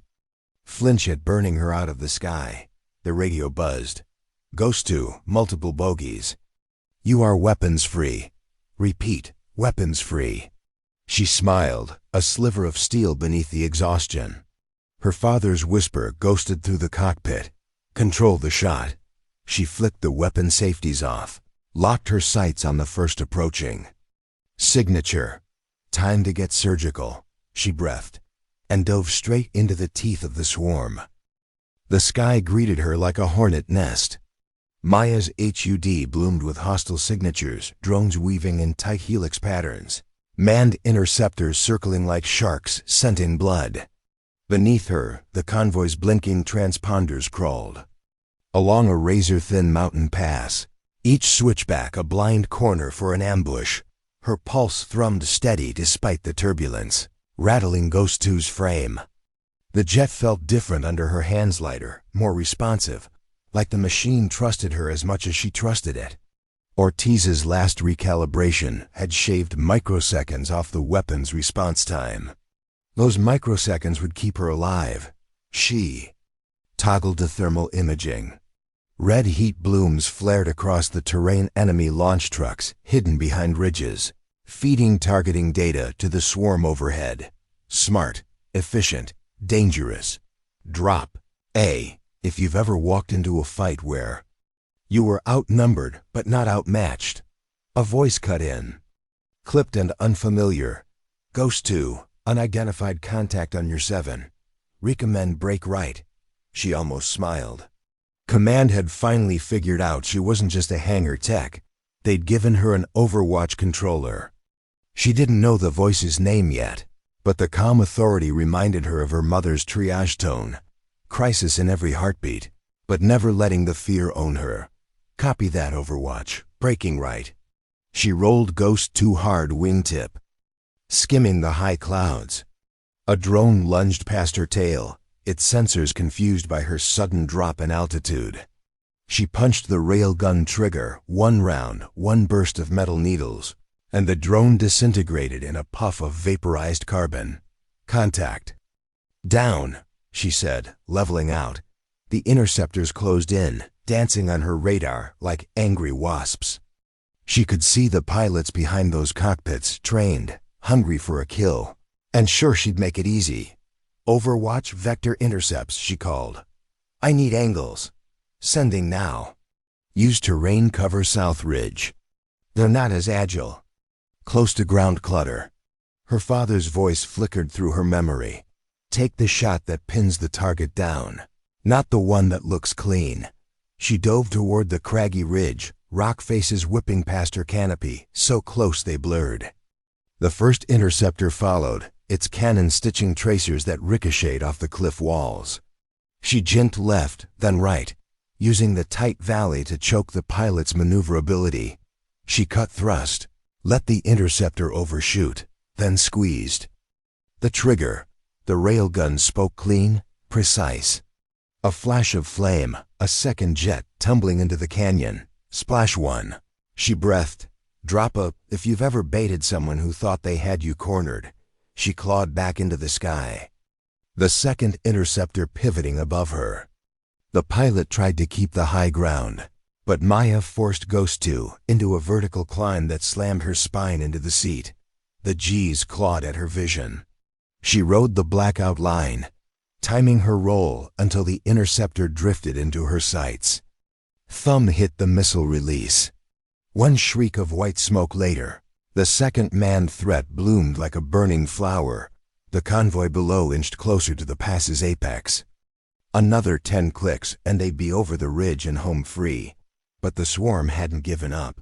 S1: flinch at burning her out of the sky. The radio buzzed. Ghost 2, multiple bogies. You are weapons free. Repeat, weapons free. She smiled, a sliver of steel beneath the exhaustion. Her father's whisper ghosted through the cockpit. Control the shot. She flicked the weapon safeties off, locked her sights on the first approaching. Signature. Time to get surgical, she breathed, and dove straight into the teeth of the swarm. The sky greeted her like a hornet nest. Maya's HUD bloomed with hostile signatures, drones weaving in tight helix patterns, manned interceptors circling like sharks, scenting blood. Beneath her, the convoy's blinking transponders crawled. Along a razor-thin mountain pass, each switchback a blind corner for an ambush, her pulse thrummed steady despite the turbulence, rattling Ghost 2's frame. The jet felt different under her hands, lighter, more responsive, like the machine trusted her as much as she trusted it. Ortiz's last recalibration had shaved microseconds off the weapon's response time. Those microseconds would keep her alive. She toggled to thermal imaging. Red heat blooms flared across the terrain. Enemy launch trucks hidden behind ridges, feeding targeting data to the swarm overhead. Smart, efficient, dangerous. Drop A if you've ever walked into a fight where you were outnumbered but not outmatched. A voice cut in, clipped and unfamiliar. Ghost 2, unidentified contact on your 7. Recommend brake right. She almost smiled. Command had finally figured out she wasn't just a hangar tech. They'd given her an Overwatch controller. She didn't know the voice's name yet, but the calm authority reminded her of her mother's triage tone. Crisis in every heartbeat, but never letting the fear own her. Copy that, Overwatch. Braking right. She rolled Ghost 2 hard wingtip, skimming the high clouds. A drone lunged past her tail, its sensors confused by her sudden drop in altitude. She punched the railgun trigger, one round, one burst of metal needles, and the drone disintegrated in a puff of vaporized carbon. Contact. Down, she said, leveling out. The interceptors closed in, dancing on her radar like angry wasps. She could see the pilots behind those cockpits, trained, hungry for a kill. And sure, she'd make it easy. Overwatch vector intercepts, she called. I need angles. Sending now. Use terrain cover South Ridge. They're not as agile. Close to ground clutter. Her father's voice flickered through her memory. Take the shot that pins the target down, not the one that looks clean. She dove toward the craggy ridge, rock faces whipping past her canopy, so close they blurred. The first interceptor followed, its cannon stitching tracers that ricocheted off the cliff walls. She jinked left, then right, using the tight valley to choke the pilot's maneuverability. She cut thrust, let the interceptor overshoot, then squeezed. The trigger. The railgun spoke clean, precise. A flash of flame, a second jet tumbling into the canyon. Splash 1. She breathed. Drop a, if you've ever baited someone who thought they had you cornered. She clawed back into the sky. The second interceptor pivoting above her. The pilot tried to keep the high ground, but Maya forced Ghost 2 into a vertical climb that slammed her spine into the seat. The G's clawed at her vision. She rode the blackout line, timing her roll until the interceptor drifted into her sights. Thumb hit the missile release. One shriek of white smoke later, the second manned threat bloomed like a burning flower, The convoy below inched closer to the pass's apex. Another 10 clicks and they'd be over the ridge and home free. But the swarm hadn't given up.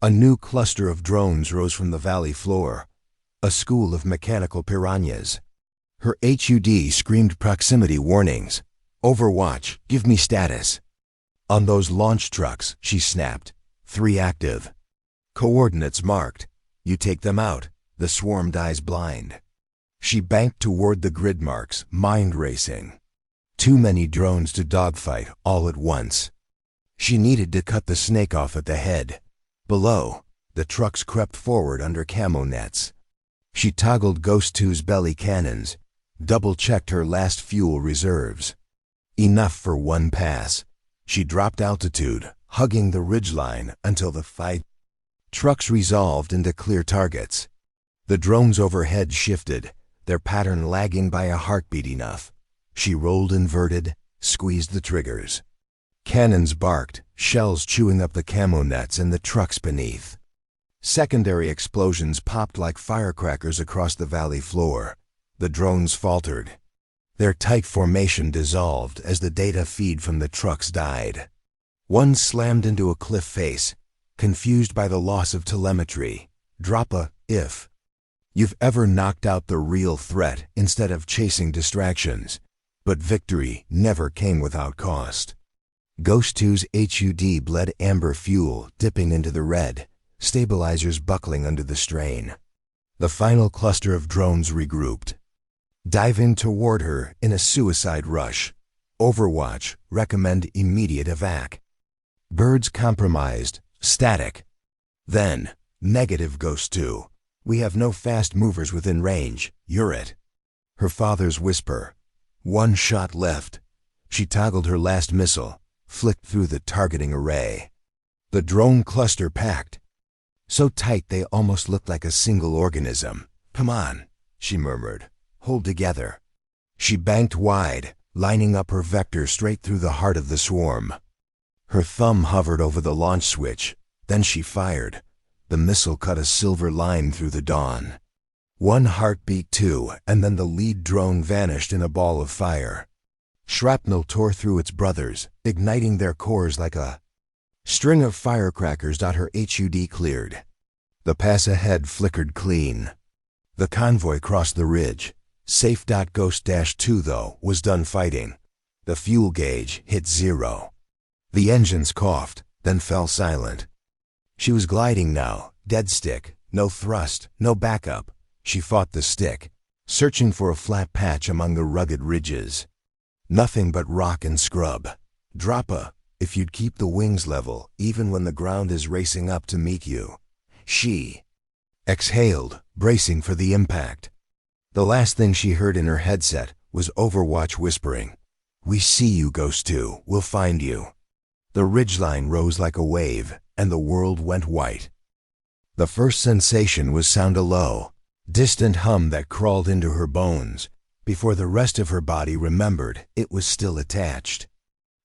S1: A new cluster of drones rose from the valley floor, a school of mechanical piranhas. Her HUD screamed proximity warnings. "Overwatch, give me status." "On those launch trucks," she snapped. 3 active. "Coordinates marked. You take them out, the swarm dies blind." She banked toward the grid marks, mind racing. Too many drones to dogfight all at once. She needed to cut the snake off at the head. Below, the trucks crept forward under camo nets. She toggled Ghost 2's belly cannons, double-checked her last fuel reserves. Enough for one pass. She dropped altitude, hugging the ridgeline until the fight. Trucks resolved into clear targets. The drones overhead shifted, their pattern lagging by a heartbeat enough. She rolled inverted, squeezed the triggers. Cannons barked, shells chewing up the camo nets and the trucks beneath. Secondary explosions popped like firecrackers across the valley floor. The drones faltered. Their tight formation dissolved as the data feed from the trucks died. One slammed into a cliff face, confused by the loss of telemetry. Drop a if. You've ever knocked out the real threat instead of chasing distractions. But victory never came without cost. Ghost 2's HUD bled amber fuel dipping into the red, stabilizers buckling under the strain. The final cluster of drones regrouped. Diving toward her in a suicide rush. Overwatch, recommend immediate evac. Birds compromised, static. Then, negative Ghost 2. We have no fast movers within range, you're it. Her father's whisper. 1 shot left. She toggled her last missile, flicked through the targeting array. The drone cluster packed. So tight they almost looked like a single organism. "Come on," she murmured. "Hold together." She banked wide, lining up her vector straight through the heart of the swarm. Her thumb hovered over the launch switch, then she fired. The missile cut a silver line through the dawn. 1 heartbeat, 2, and then the lead drone vanished in a ball of fire. Shrapnel tore through its brothers, igniting their cores like a string of firecrackers. Her HUD cleared. The pass ahead flickered clean. The convoy crossed the ridge. Safe. Ghost-2, though, was done fighting. The fuel gauge hit 0. The engines coughed, then fell silent. She was gliding now, dead stick, no thrust, no backup. She fought the stick, searching for a flat patch among the rugged ridges. Nothing but rock and scrub. Drop a, if you'd keep the wings level, even when the ground is racing up to meet you. She exhaled, bracing for the impact. The last thing she heard in her headset was Overwatch whispering, "We see you, Ghost 2, we'll find you." The ridgeline rose like a wave, and the world went white. The first sensation was sound low. Distant hum that crawled into her bones, before the rest of her body remembered it was still attached.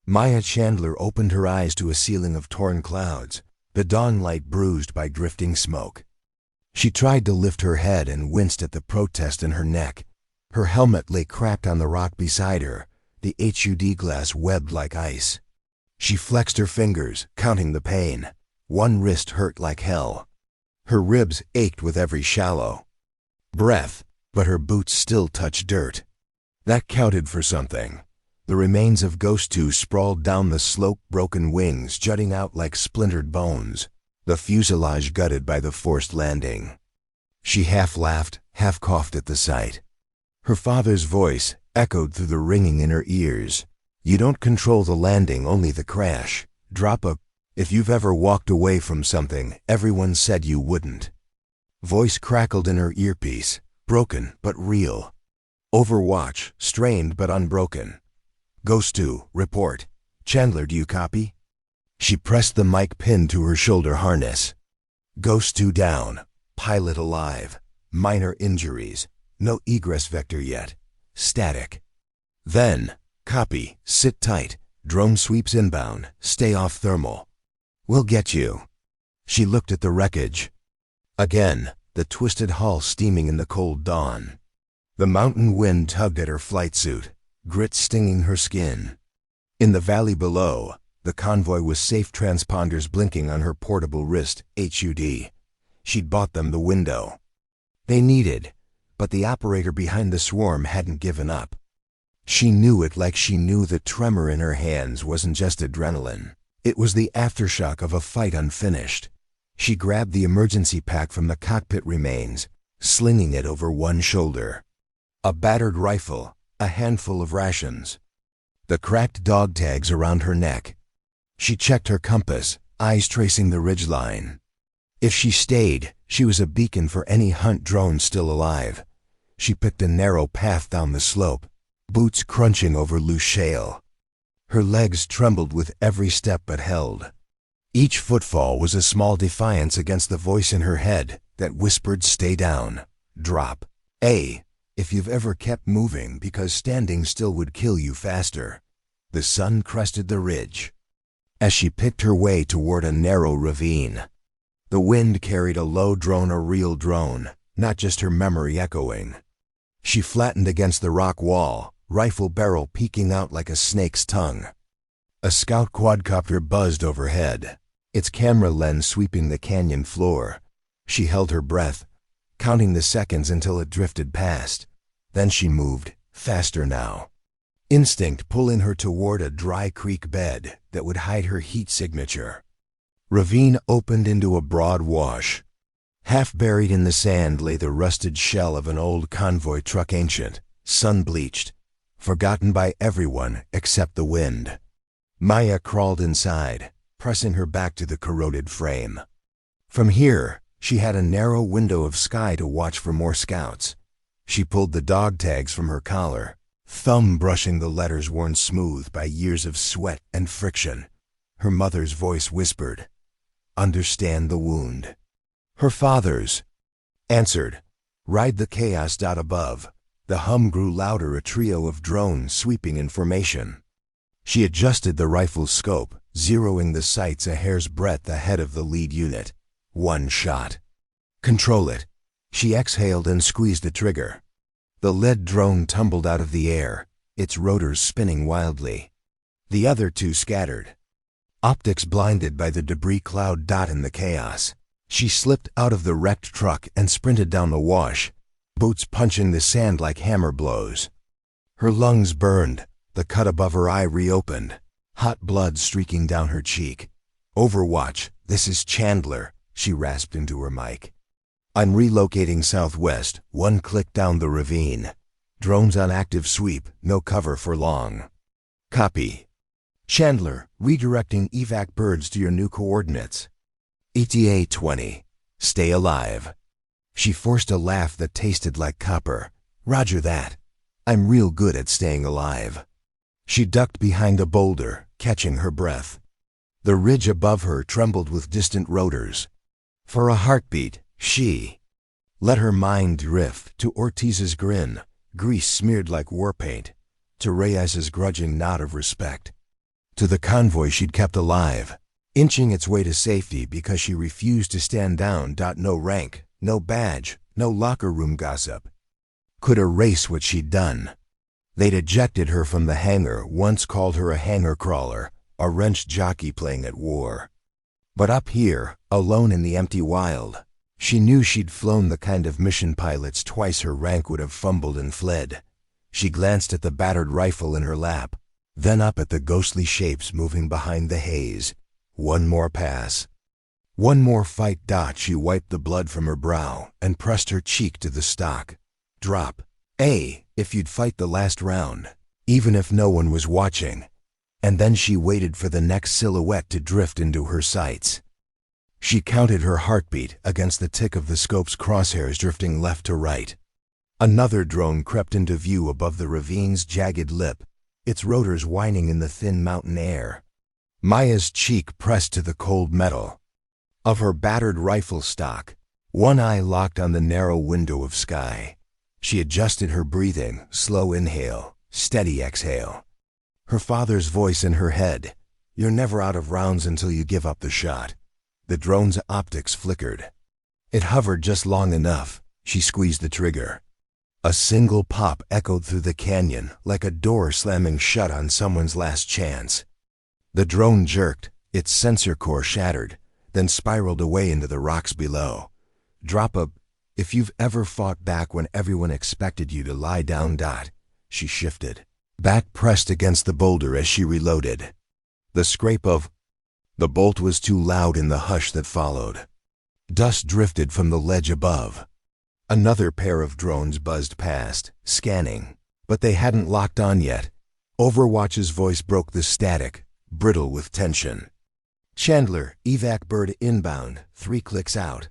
S1: Maya Chandler opened her eyes to a ceiling of torn clouds, the dawn light bruised by drifting smoke. She tried to lift her head and winced at the protest in her neck. Her helmet lay cracked on the rock beside her, the HUD glass webbed like ice. She flexed her fingers, counting the pain. One wrist hurt like hell. Her ribs ached with every shallow breath, but her boots still touched dirt. That counted for something. The remains of Ghost 2 sprawled down the slope, broken wings jutting out like splintered bones, the fuselage gutted by the forced landing. She half laughed, half coughed at the sight. Her father's voice echoed through the ringing in her ears. "You don't control the landing, only the crash. Drop a, if you've ever walked away from something everyone said you wouldn't." Voice crackled in her earpiece, broken but real. Overwatch, strained but unbroken. "Ghost 2, report. Chandler, do you copy?" She pressed the mic pin to her shoulder harness. "Ghost 2 down. Pilot alive. Minor injuries. No egress vector yet. Static." Then, "Copy. Sit tight. Drone sweeps inbound. Stay off thermal. We'll get you." She looked at the wreckage. Again, the twisted hull steaming in the cold dawn. The mountain wind tugged at her flight suit, grit stinging her skin. In the valley below, the convoy was safe transponders blinking on her portable wrist, HUD. She'd bought them the window they needed, but the operator behind the swarm hadn't given up. She knew it like she knew the tremor in her hands wasn't just adrenaline. It was the aftershock of a fight unfinished. She grabbed the emergency pack from the cockpit remains, slinging it over one shoulder. A battered rifle, a handful of rations, the cracked dog tags around her neck. She checked her compass, eyes tracing the ridgeline. If she stayed, she was a beacon for any hunt drone still alive. She picked a narrow path down the slope, boots crunching over loose shale. Her legs trembled with every step but held. Each footfall was a small defiance against the voice in her head that whispered, "Stay down. Drop. If you've ever kept moving because standing still would kill you faster." The sun crested the ridge. As she picked her way toward a narrow ravine, the wind carried a low drone, a real drone, not just her memory echoing. She flattened against the rock wall, rifle barrel peeking out like a snake's tongue. A scout quadcopter buzzed overhead, its camera lens sweeping the canyon floor. She held her breath, counting the seconds until it drifted past. Then she moved, faster now. Instinct pulling her toward a dry creek bed that would hide her heat signature. Ravine opened into a broad wash. Half buried in the sand lay the rusted shell of an old convoy truck, ancient, sun-bleached, forgotten by everyone except the wind. Maya crawled inside, pressing her back to the corroded frame. From here, she had a narrow window of sky to watch for more scouts. She pulled the dog tags from her collar, thumb brushing the letters worn smooth by years of sweat and friction. Her mother's voice whispered, "Understand the wound." Her father's answered, "Ride the chaos." Above, the hum grew louder, a trio of drones sweeping in formation. She adjusted the rifle's scope, zeroing the sights a hair's breadth ahead of the lead unit. One shot. Control it. She exhaled and squeezed the trigger. The lead drone tumbled out of the air, its rotors spinning wildly. The other two scattered, optics blinded by the debris cloud. In the chaos, she slipped out of the wrecked truck and sprinted down the wash, boots punching the sand like hammer blows. Her lungs burned, the cut above her eye reopened, hot blood streaking down her cheek. "Overwatch, this is Chandler," she rasped into her mic. "I'm relocating southwest, one click down the ravine. Drones on active sweep, no cover for long." "Copy." "Chandler, redirecting evac birds to your new coordinates." "ETA 20. Stay alive." She forced a laugh that tasted like copper. "Roger that. I'm real good at staying alive." She ducked behind a boulder, catching her breath. The ridge above her trembled with distant rotors. For a heartbeat, she let her mind drift to Ortiz's grin, grease smeared like war paint, to Reyes's grudging nod of respect, to the convoy she'd kept alive, inching its way to safety because she refused to stand down. No rank, no badge, no locker room gossip could erase what she'd done. They'd ejected her from the hangar, once called her a hangar crawler, a wrench jockey playing at war. But up here, alone in the empty wild, she knew she'd flown the kind of mission pilots twice her rank would have fumbled and fled. She glanced at the battered rifle in her lap, then up at the ghostly shapes moving behind the haze. One more pass. One more fight. She wiped the blood from her brow and pressed her cheek to the stock. Drop. If you'd fight the last round, even if no one was watching. And then she waited for the next silhouette to drift into her sights. She counted her heartbeat against the tick of the scope's crosshairs drifting left to right. Another drone crept into view above the ravine's jagged lip, its rotors whining in the thin mountain air. Maya's cheek pressed to the cold metal of her battered rifle stock, one eye locked on the narrow window of sky. She adjusted her breathing, slow inhale, steady exhale. Her father's voice in her head, "You're never out of rounds until you give up the shot." The drone's optics flickered. It hovered just long enough. She squeezed the trigger. A single pop echoed through the canyon like a door slamming shut on someone's last chance. The drone jerked, its sensor core shattered, then spiraled away into the rocks below. Drop a... If you've ever fought back when everyone expected you to lie down. She shifted. Back pressed against the boulder as she reloaded. The scrape of... The bolt was too loud in the hush that followed. Dust drifted from the ledge above. Another pair of drones buzzed past, scanning, but they hadn't locked on yet. Overwatch's voice broke the static, brittle with tension. Chandler, evac bird inbound, 3 clicks out.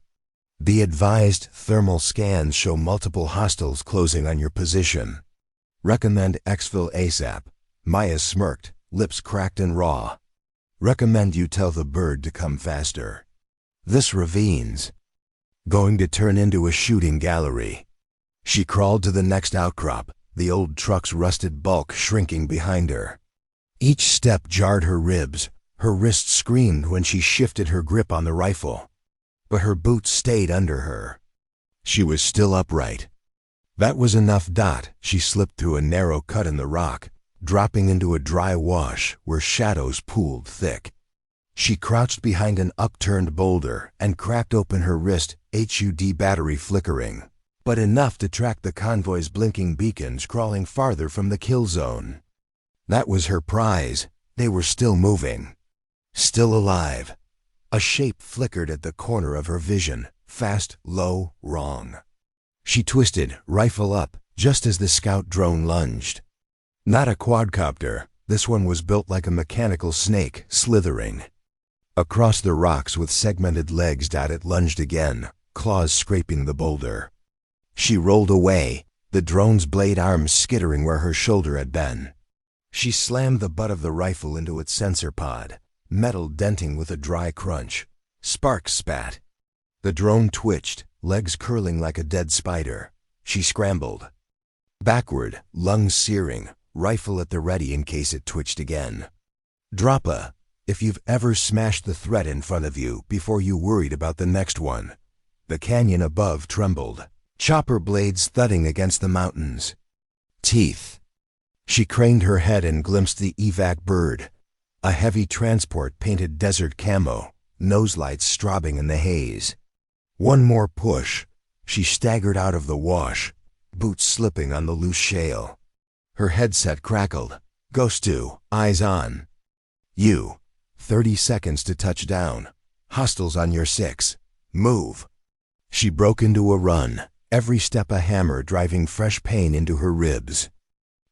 S1: Be advised, thermal scans show multiple hostiles closing on your position. Recommend exfil ASAP. Maya smirked, lips cracked and raw. Recommend you tell the bird to come faster. This ravine's going to turn into a shooting gallery. She crawled to the next outcrop, the old truck's rusted bulk shrinking behind her. Each step jarred her ribs. Her wrist screamed when she shifted her grip on the rifle. But her boots stayed under her. She was still upright. That was enough. She slipped through a narrow cut in the rock, dropping into a dry wash where shadows pooled thick. She crouched behind an upturned boulder and cracked open her wrist, HUD battery flickering, but enough to track the convoy's blinking beacons crawling farther from the kill zone. That was her prize. They were still moving. Still alive. A shape flickered at the corner of her vision, fast, low, wrong. She twisted, rifle up, just as the scout drone lunged. Not a quadcopter, this one was built like a mechanical snake, slithering. Across the rocks with segmented legs. It lunged again, claws scraping the boulder. She rolled away, the drone's blade arms skittering where her shoulder had been. She slammed the butt of the rifle into its sensor pod, metal denting with a dry crunch. Sparks spat. The drone twitched, legs curling like a dead spider. She scrambled. Backward, lungs searing, rifle at the ready in case it twitched again. Drop a... If you've ever smashed the threat in front of you before you worried about the next one. The canyon above trembled, chopper blades thudding against the mountains. Teeth. She craned her head and glimpsed the evac bird, a heavy transport painted desert camo, nose lights strobing in the haze. One more push. She staggered out of the wash, boots slipping on the loose shale. Her headset crackled. Ghost 2, eyes on. You. 30 seconds to touch down. Hostiles on your 6. Move. She broke into a run, every step a hammer driving fresh pain into her ribs.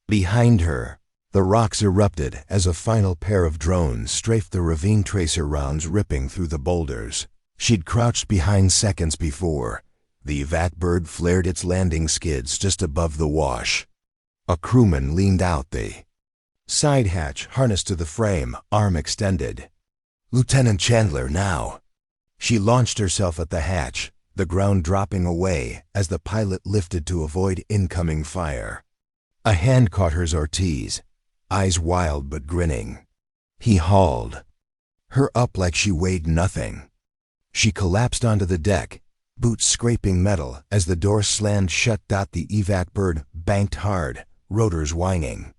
S1: Behind her, the rocks erupted as a final pair of drones strafed the ravine tracer rounds ripping through the boulders. She'd crouched behind seconds before. The evac bird flared its landing skids just above the wash. A crewman leaned out the side hatch, harnessed to the frame, arm extended. Lieutenant Chandler, now. She launched herself at the hatch, the ground dropping away as the pilot lifted to avoid incoming fire. A hand caught hers Ortiz, eyes wild but grinning. He hauled her up like she weighed nothing. She collapsed onto the deck, boots scraping metal as the door slammed shut. The evac bird banked hard, rotors whining.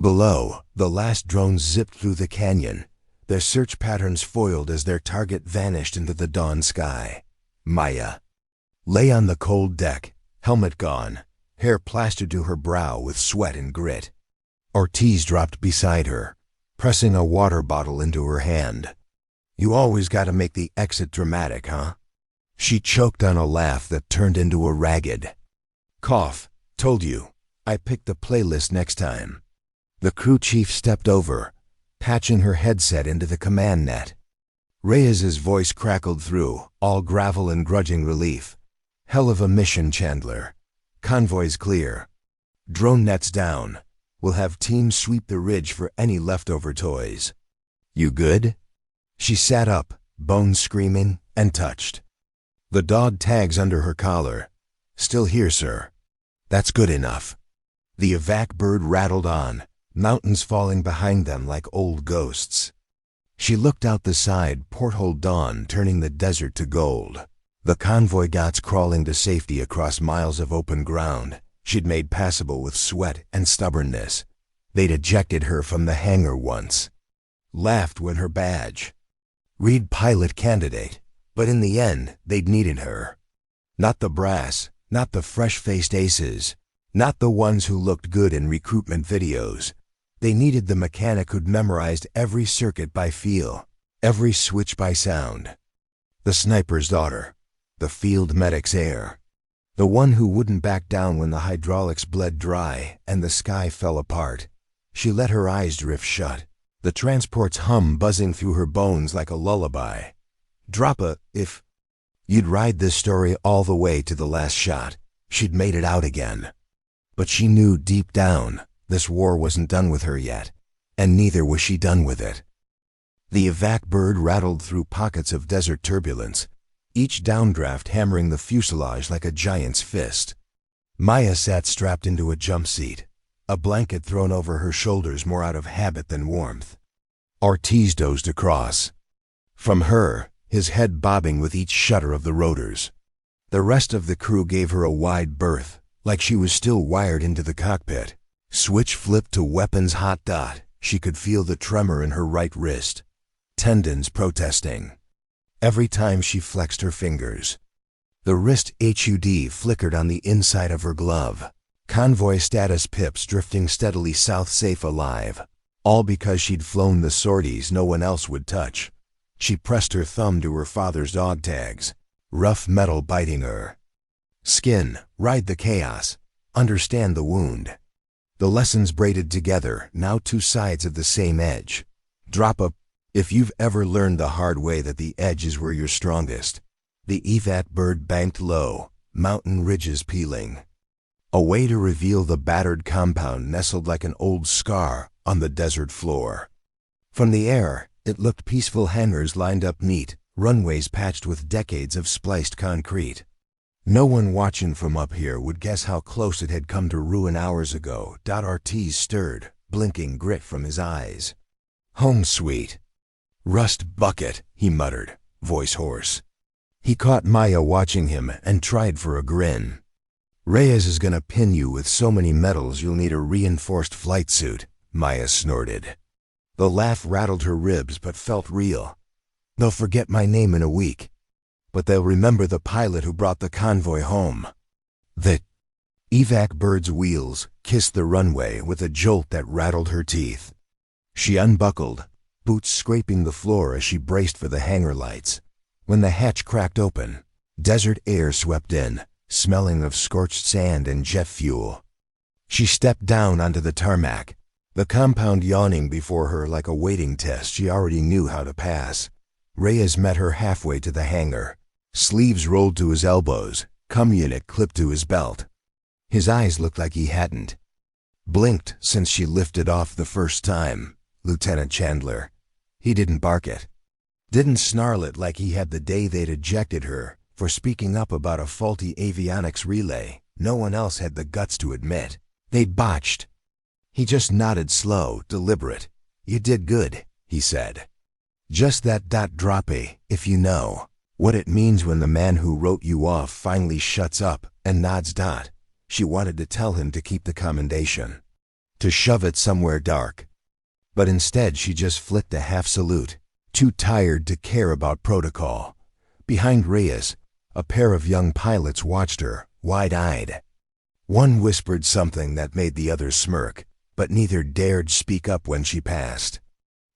S1: Below, the last drones zipped through the canyon, their search patterns foiled as their target vanished into the dawn sky. Maya lay on the cold deck, helmet gone, hair plastered to her brow with sweat and grit. Ortiz dropped beside her, pressing a water bottle into her hand. You always gotta make the exit dramatic, huh? She choked on a laugh that turned into a ragged cough. Told you, I picked the playlist next time. The crew chief stepped over, patching her headset into the command net. Reyes's voice crackled through, all gravel and grudging relief. Hell of a mission, Chandler. Convoy's clear. Drone nets down. We'll have teams sweep the ridge for any leftover toys. You good? She sat up, bones screaming, and touched the dog tags under her collar. Still here, sir. That's good enough. The evac bird rattled on, mountains falling behind them like old ghosts. She looked out the side, porthole dawn turning the desert to gold. The convoy gots crawling to safety across miles of open ground, She'd made passable with sweat and stubbornness. They'd ejected her from the hangar once. Laughed when her badge read pilot candidate, but in the end, they'd needed her. Not the brass, not the fresh-faced aces, not the ones who looked good in recruitment videos. They needed the mechanic who'd memorized every circuit by feel, every switch by sound. The sniper's daughter, the field medic's heir, the one who wouldn't back down when the hydraulics bled dry and the sky fell apart. She let her eyes drift shut, the transport's hum buzzing through her bones like a lullaby. Drop a if. You'd ride this story all the way to the last shot. She'd made it out again. But she knew deep down, this war wasn't done with her yet, and neither was she done with it. The evac bird rattled through pockets of desert turbulence, each downdraft hammering the fuselage like a giant's fist. Maya sat strapped into a jump seat, a blanket thrown over her shoulders more out of habit than warmth. Ortiz dozed across. From her, his head bobbing with each shudder of the rotors. The rest of the crew gave her a wide berth, like she was still wired into the cockpit. Switch flipped to weapons hot dot. She could feel the tremor in her right wrist. Tendons protesting. Every time she flexed her fingers. The wrist HUD flickered on the inside of her glove. Convoy status pips drifting steadily south, safe alive. All because she'd flown the sorties no one else would touch. She pressed her thumb to her father's dog tags. Rough metal biting her. Skin, ride the chaos. Understand the wound. The lessons braided together, now two sides of the same edge. Drop a. If you've ever learned the hard way that the edge is where you're strongest. The evac bird banked low, mountain ridges peeling. A way to reveal the battered compound nestled like an old scar on the desert floor. From the air, it looked peaceful, hangars lined up neat, runways patched with decades of spliced concrete. No one watching from up here would guess how close it had come to ruin hours ago. Ortiz stirred, blinking grit from his eyes. Home sweet. Rust bucket, he muttered, voice hoarse. He caught Maya watching him and tried for a grin. Reyes is gonna pin you with so many medals you'll need a reinforced flight suit, Maya snorted. The laugh rattled her ribs but felt real. They'll forget my name in a week, but they'll remember the pilot who brought the convoy home. The evac bird's wheels kissed the runway with a jolt that rattled her teeth. She unbuckled, boots scraping the floor as she braced for the hangar lights. When the hatch cracked open, desert air swept in, smelling of scorched sand and jet fuel. She stepped down onto the tarmac, the compound yawning before her like a waiting test she already knew how to pass. Reyes met her halfway to the hangar, sleeves rolled to his elbows, cum unit clipped to his belt. His eyes looked like he hadn't blinked since she lifted off the first time. Lieutenant Chandler. He didn't bark it. Didn't snarl it like he had the day they'd ejected her for speaking up about a faulty avionics relay no one else had the guts to admit they'd botched. He just nodded slow, deliberate. You did good, he said. Just that droppy, if you know what it means when the man who wrote you off finally shuts up and nods. She wanted to tell him to keep the commendation, to shove it somewhere dark. But instead she just flicked a half salute, too tired to care about protocol. Behind Reyes, a pair of young pilots watched her, wide-eyed. One whispered something that made the other smirk, but neither dared speak up when she passed.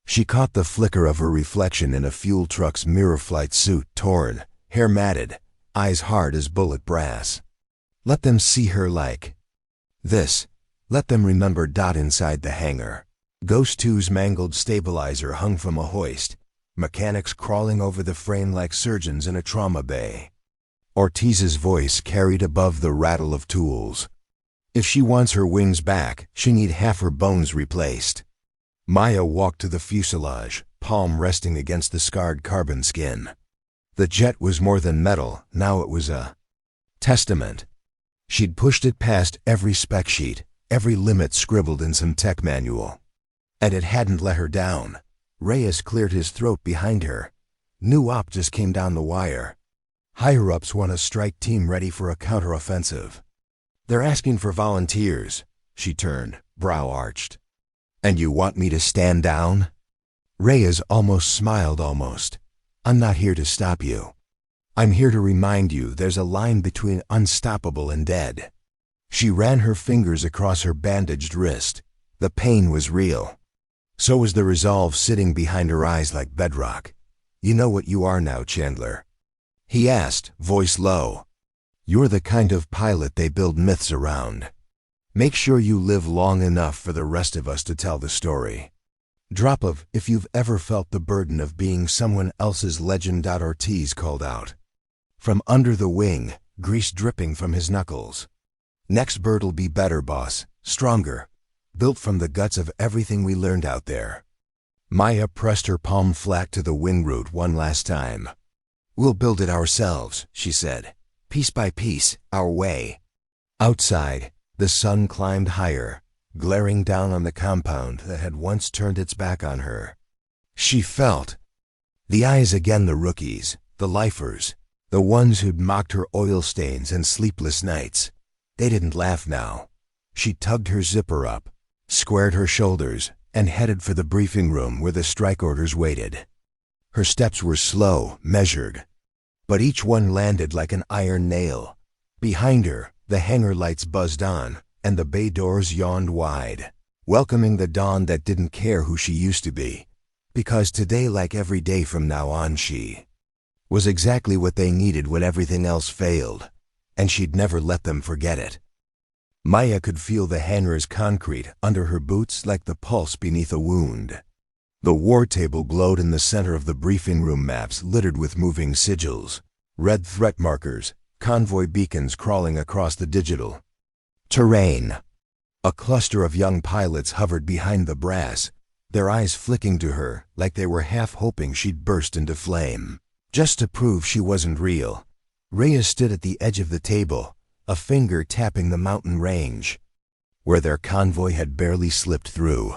S1: She caught the flicker of her reflection in a fuel truck's mirror flight suit, torn, hair matted, eyes hard as bullet brass. Let them see her like this. Let them remember. Inside the hangar, Ghost 2's mangled stabilizer hung from a hoist, mechanics crawling over the frame like surgeons in a trauma bay. Ortiz's voice carried above the rattle of tools. If she wants her wings back, she need half her bones replaced. Maya walked to the fuselage, palm resting against the scarred carbon skin. The jet was more than metal, now it was a testament. She'd pushed it past every spec sheet, every limit scribbled in some tech manual. And it hadn't let her down. Reyes cleared his throat behind her. New op just came down the wire. Higher-ups want a strike team ready for a counteroffensive. They're asking for volunteers. She turned, brow arched. And you want me to stand down? Reyes almost smiled almost. I'm not here to stop you. I'm here to remind you there's a line between unstoppable and dead. She ran her fingers across her bandaged wrist. The pain was real. So was the resolve sitting behind her eyes like bedrock. You know what you are now, Chandler? He asked, voice low. You're the kind of pilot they build myths around. Make sure you live long enough for the rest of us to tell the story. Drop of if you've ever felt the burden of being someone else's legend. Ortiz called out. From under the wing, grease dripping from his knuckles. Next bird'll be better, boss, stronger, built from the guts of everything we learned out there. Maya pressed her palm flat to the wing root one last time. We'll build it ourselves, she said. Piece by piece, our way. Outside, the sun climbed higher, glaring down on the compound that had once turned its back on her. She felt the eyes again, the rookies, the lifers, the ones who'd mocked her oil stains and sleepless nights. They didn't laugh now. She tugged her zipper up, squared her shoulders, and headed for the briefing room where the strike orders waited. Her steps were slow, measured, but each one landed like an iron nail. Behind her, the hangar lights buzzed on, and the bay doors yawned wide, welcoming the dawn that didn't care who she used to be, because today, like every day from now on, she was exactly what they needed when everything else failed, and she'd never let them forget it. Maya could feel the hangar's concrete under her boots like the pulse beneath a wound. The war table glowed in the center of the briefing room, maps littered with moving sigils, red threat markers, convoy beacons crawling across the digital terrain. A cluster of young pilots hovered behind the brass, their eyes flicking to her like they were half hoping she'd burst into flame. Just to prove she wasn't real, Reyes stood at the edge of the table, a finger tapping the mountain range, where their convoy had barely slipped through.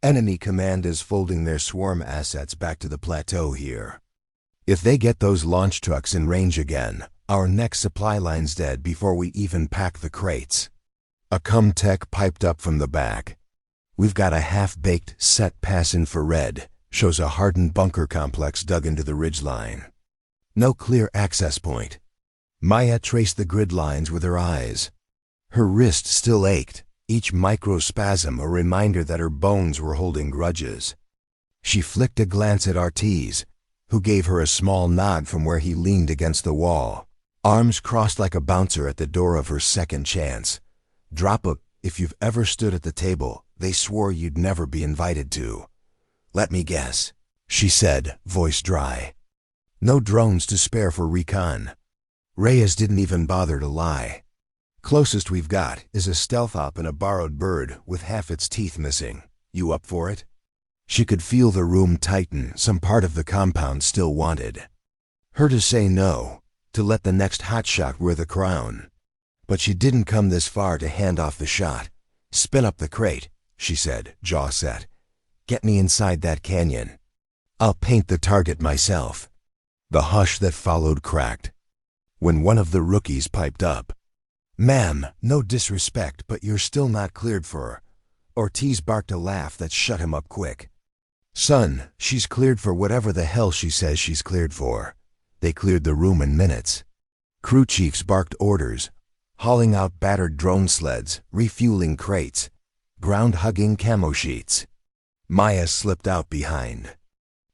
S1: Enemy command is folding their swarm assets back to the plateau here. If they get those launch trucks in range again, our next supply line's dead before we even pack the crates. A Comtech piped up from the back. We've got a half-baked set pass infrared, shows a hardened bunker complex dug into the ridgeline. No clear access point. Maya traced the grid lines with her eyes. Her wrist still ached, each microspasm a reminder that her bones were holding grudges. She flicked a glance at Ortiz, who gave her a small nod from where he leaned against the wall, arms crossed like a bouncer at the door of her second chance. Drop a, if you've ever stood at the table they swore you'd never be invited to. Let me guess, she said, voice dry. No drones to spare for recon. Reyes didn't even bother to lie. Closest we've got is a stealth op and a borrowed bird with half its teeth missing. You up for it? She could feel the room tighten, some part of the compound still wanted her to say no, to let the next hotshot wear the crown. But she didn't come this far to hand off the shot. Spin up the crate, she said, jaw set. Get me inside that canyon. I'll paint the target myself. The hush that followed cracked when one of the rookies piped up. Ma'am, no disrespect, but you're still not cleared for. Ortiz barked a laugh that shut him up quick. Son, she's cleared for whatever the hell she says she's cleared for. They cleared the room in minutes. Crew chiefs barked orders, hauling out battered drone sleds, refueling crates, ground-hugging camo sheets. Maya slipped out behind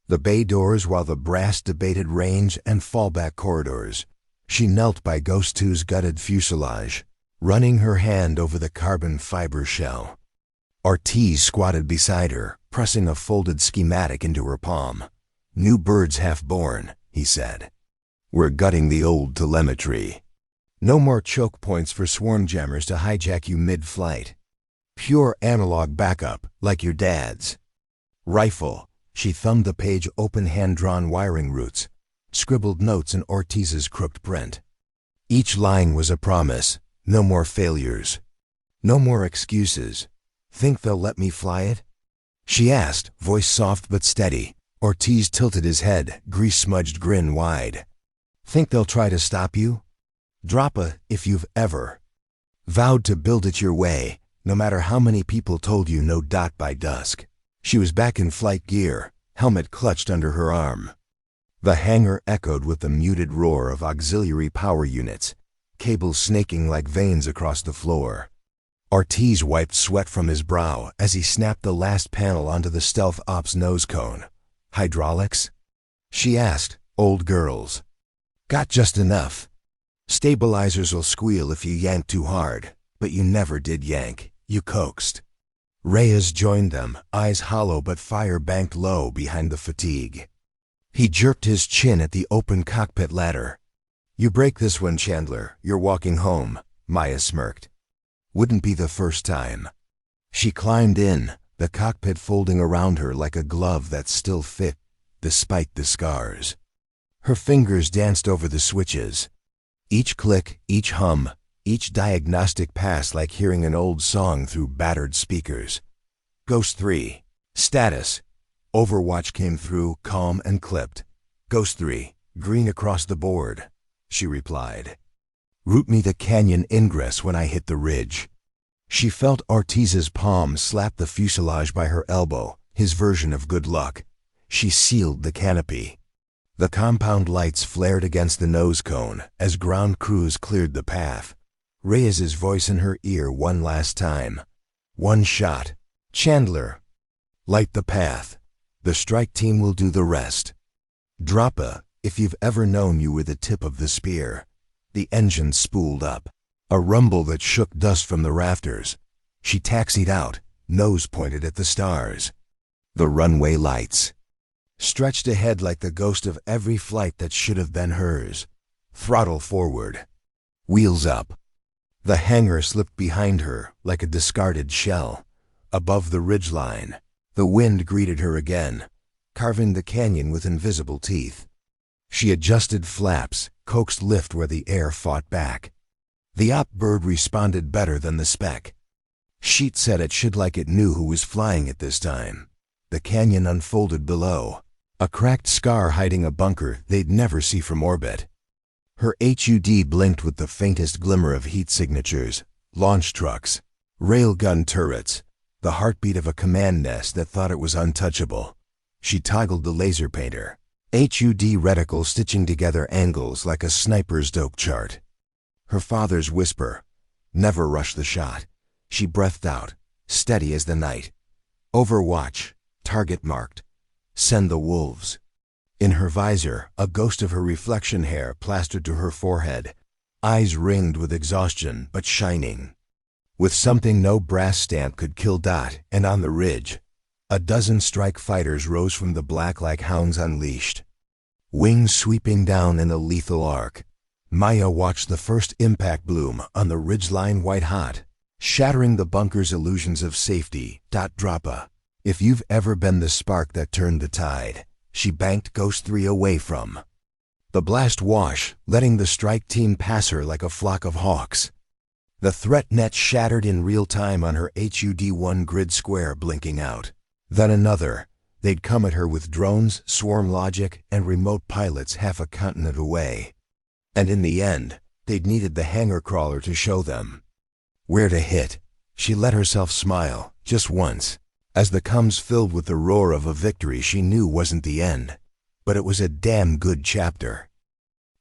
S1: the bay doors while the brass debated range and fallback corridors. She knelt by Ghost 2's gutted fuselage, running her hand over the carbon fiber shell. Ortiz squatted beside her, pressing a folded schematic into her palm. New birds half born, he said. We're gutting the old telemetry. No more choke points for swarm jammers to hijack you mid-flight. Pure analog backup, like your dad's. Rifle, she thumbed the page open hand-drawn wiring routes, scribbled notes in Ortiz's crooked print. Each line was a promise. No more failures. No more excuses. Think they'll let me fly it? She asked, voice soft but steady. Ortiz tilted his head, grease-smudged grin wide. Think they'll try to stop you? Drop a, if you've ever Vowed to build it your way, no matter how many people told you no. By dusk, she was back in flight gear, helmet clutched under her arm. The hangar echoed with the muted roar of auxiliary power units, cables snaking like veins across the floor. Ortiz wiped sweat from his brow as he snapped the last panel onto the stealth ops nose cone. Hydraulics? She asked. Old girls. Got just enough. Stabilizers will squeal if you yank too hard, but you never did yank, you coaxed. Reyes joined them, eyes hollow but fire banked low behind the fatigue. He jerked his chin at the open cockpit ladder. You break this one, Chandler, you're walking home, Maya smirked. Wouldn't be the first time. She climbed in, the cockpit folding around her like a glove that still fit, despite the scars. Her fingers danced over the switches. Each click, each hum, each diagnostic pass like hearing an old song through battered speakers. Ghost 3. Status. Overwatch came through, calm and clipped. Ghost 3. Green across the board, she replied. Route me the canyon ingress when I hit the ridge. She felt Ortiz's palm slap the fuselage by her elbow, his version of good luck. She sealed the canopy. The compound lights flared against the nose cone as ground crews cleared the path. Reyes's voice in her ear one last time. One shot. Chandler. Light the path. The strike team will do the rest. Droppa, if you've ever known you were the tip of the spear. The engine spooled up. A rumble that shook dust from the rafters. She taxied out, nose pointed at the stars. The runway lights stretched ahead like the ghost of every flight that should have been hers. Throttle forward. Wheels up. The hangar slipped behind her like a discarded shell. Above the ridgeline, the wind greeted her again, carving the canyon with invisible teeth. She adjusted flaps, coaxed lift where the air fought back. The op bird responded better than the spec. Sheet said it should like it knew who was flying it this time. The canyon unfolded below, a cracked scar hiding a bunker they'd never see from orbit. Her HUD blinked with the faintest glimmer of heat signatures, launch trucks, railgun turrets, the heartbeat of a command nest that thought it was untouchable. She toggled the laser painter, HUD reticle stitching together angles like a sniper's dope chart. Her father's whisper, never rush the shot. She breathed out, steady as the night. Overwatch, target marked. Send the wolves. In her visor, a ghost of her reflection hair plastered to her forehead, eyes ringed with exhaustion but shining. With something no brass stamp could kill. And on the ridge, a dozen strike fighters rose from the black like hounds unleashed. Wings sweeping down in a lethal arc. Maya watched the first impact bloom on the ridgeline white hot, shattering the bunker's illusions of safety. Droppa. If you've ever been the spark that turned the tide, she banked Ghost 3 away from. The blast wash, letting the strike team pass her like a flock of hawks. The threat net shattered in real time on her HUD-1 grid square blinking out. Then another. They'd come at her with drones, swarm logic, and remote pilots half a continent away. And in the end, they'd needed the hangar crawler to show them where to hit. She let herself smile, just once, as the comms filled with the roar of a victory she knew wasn't the end, but it was a damn good chapter.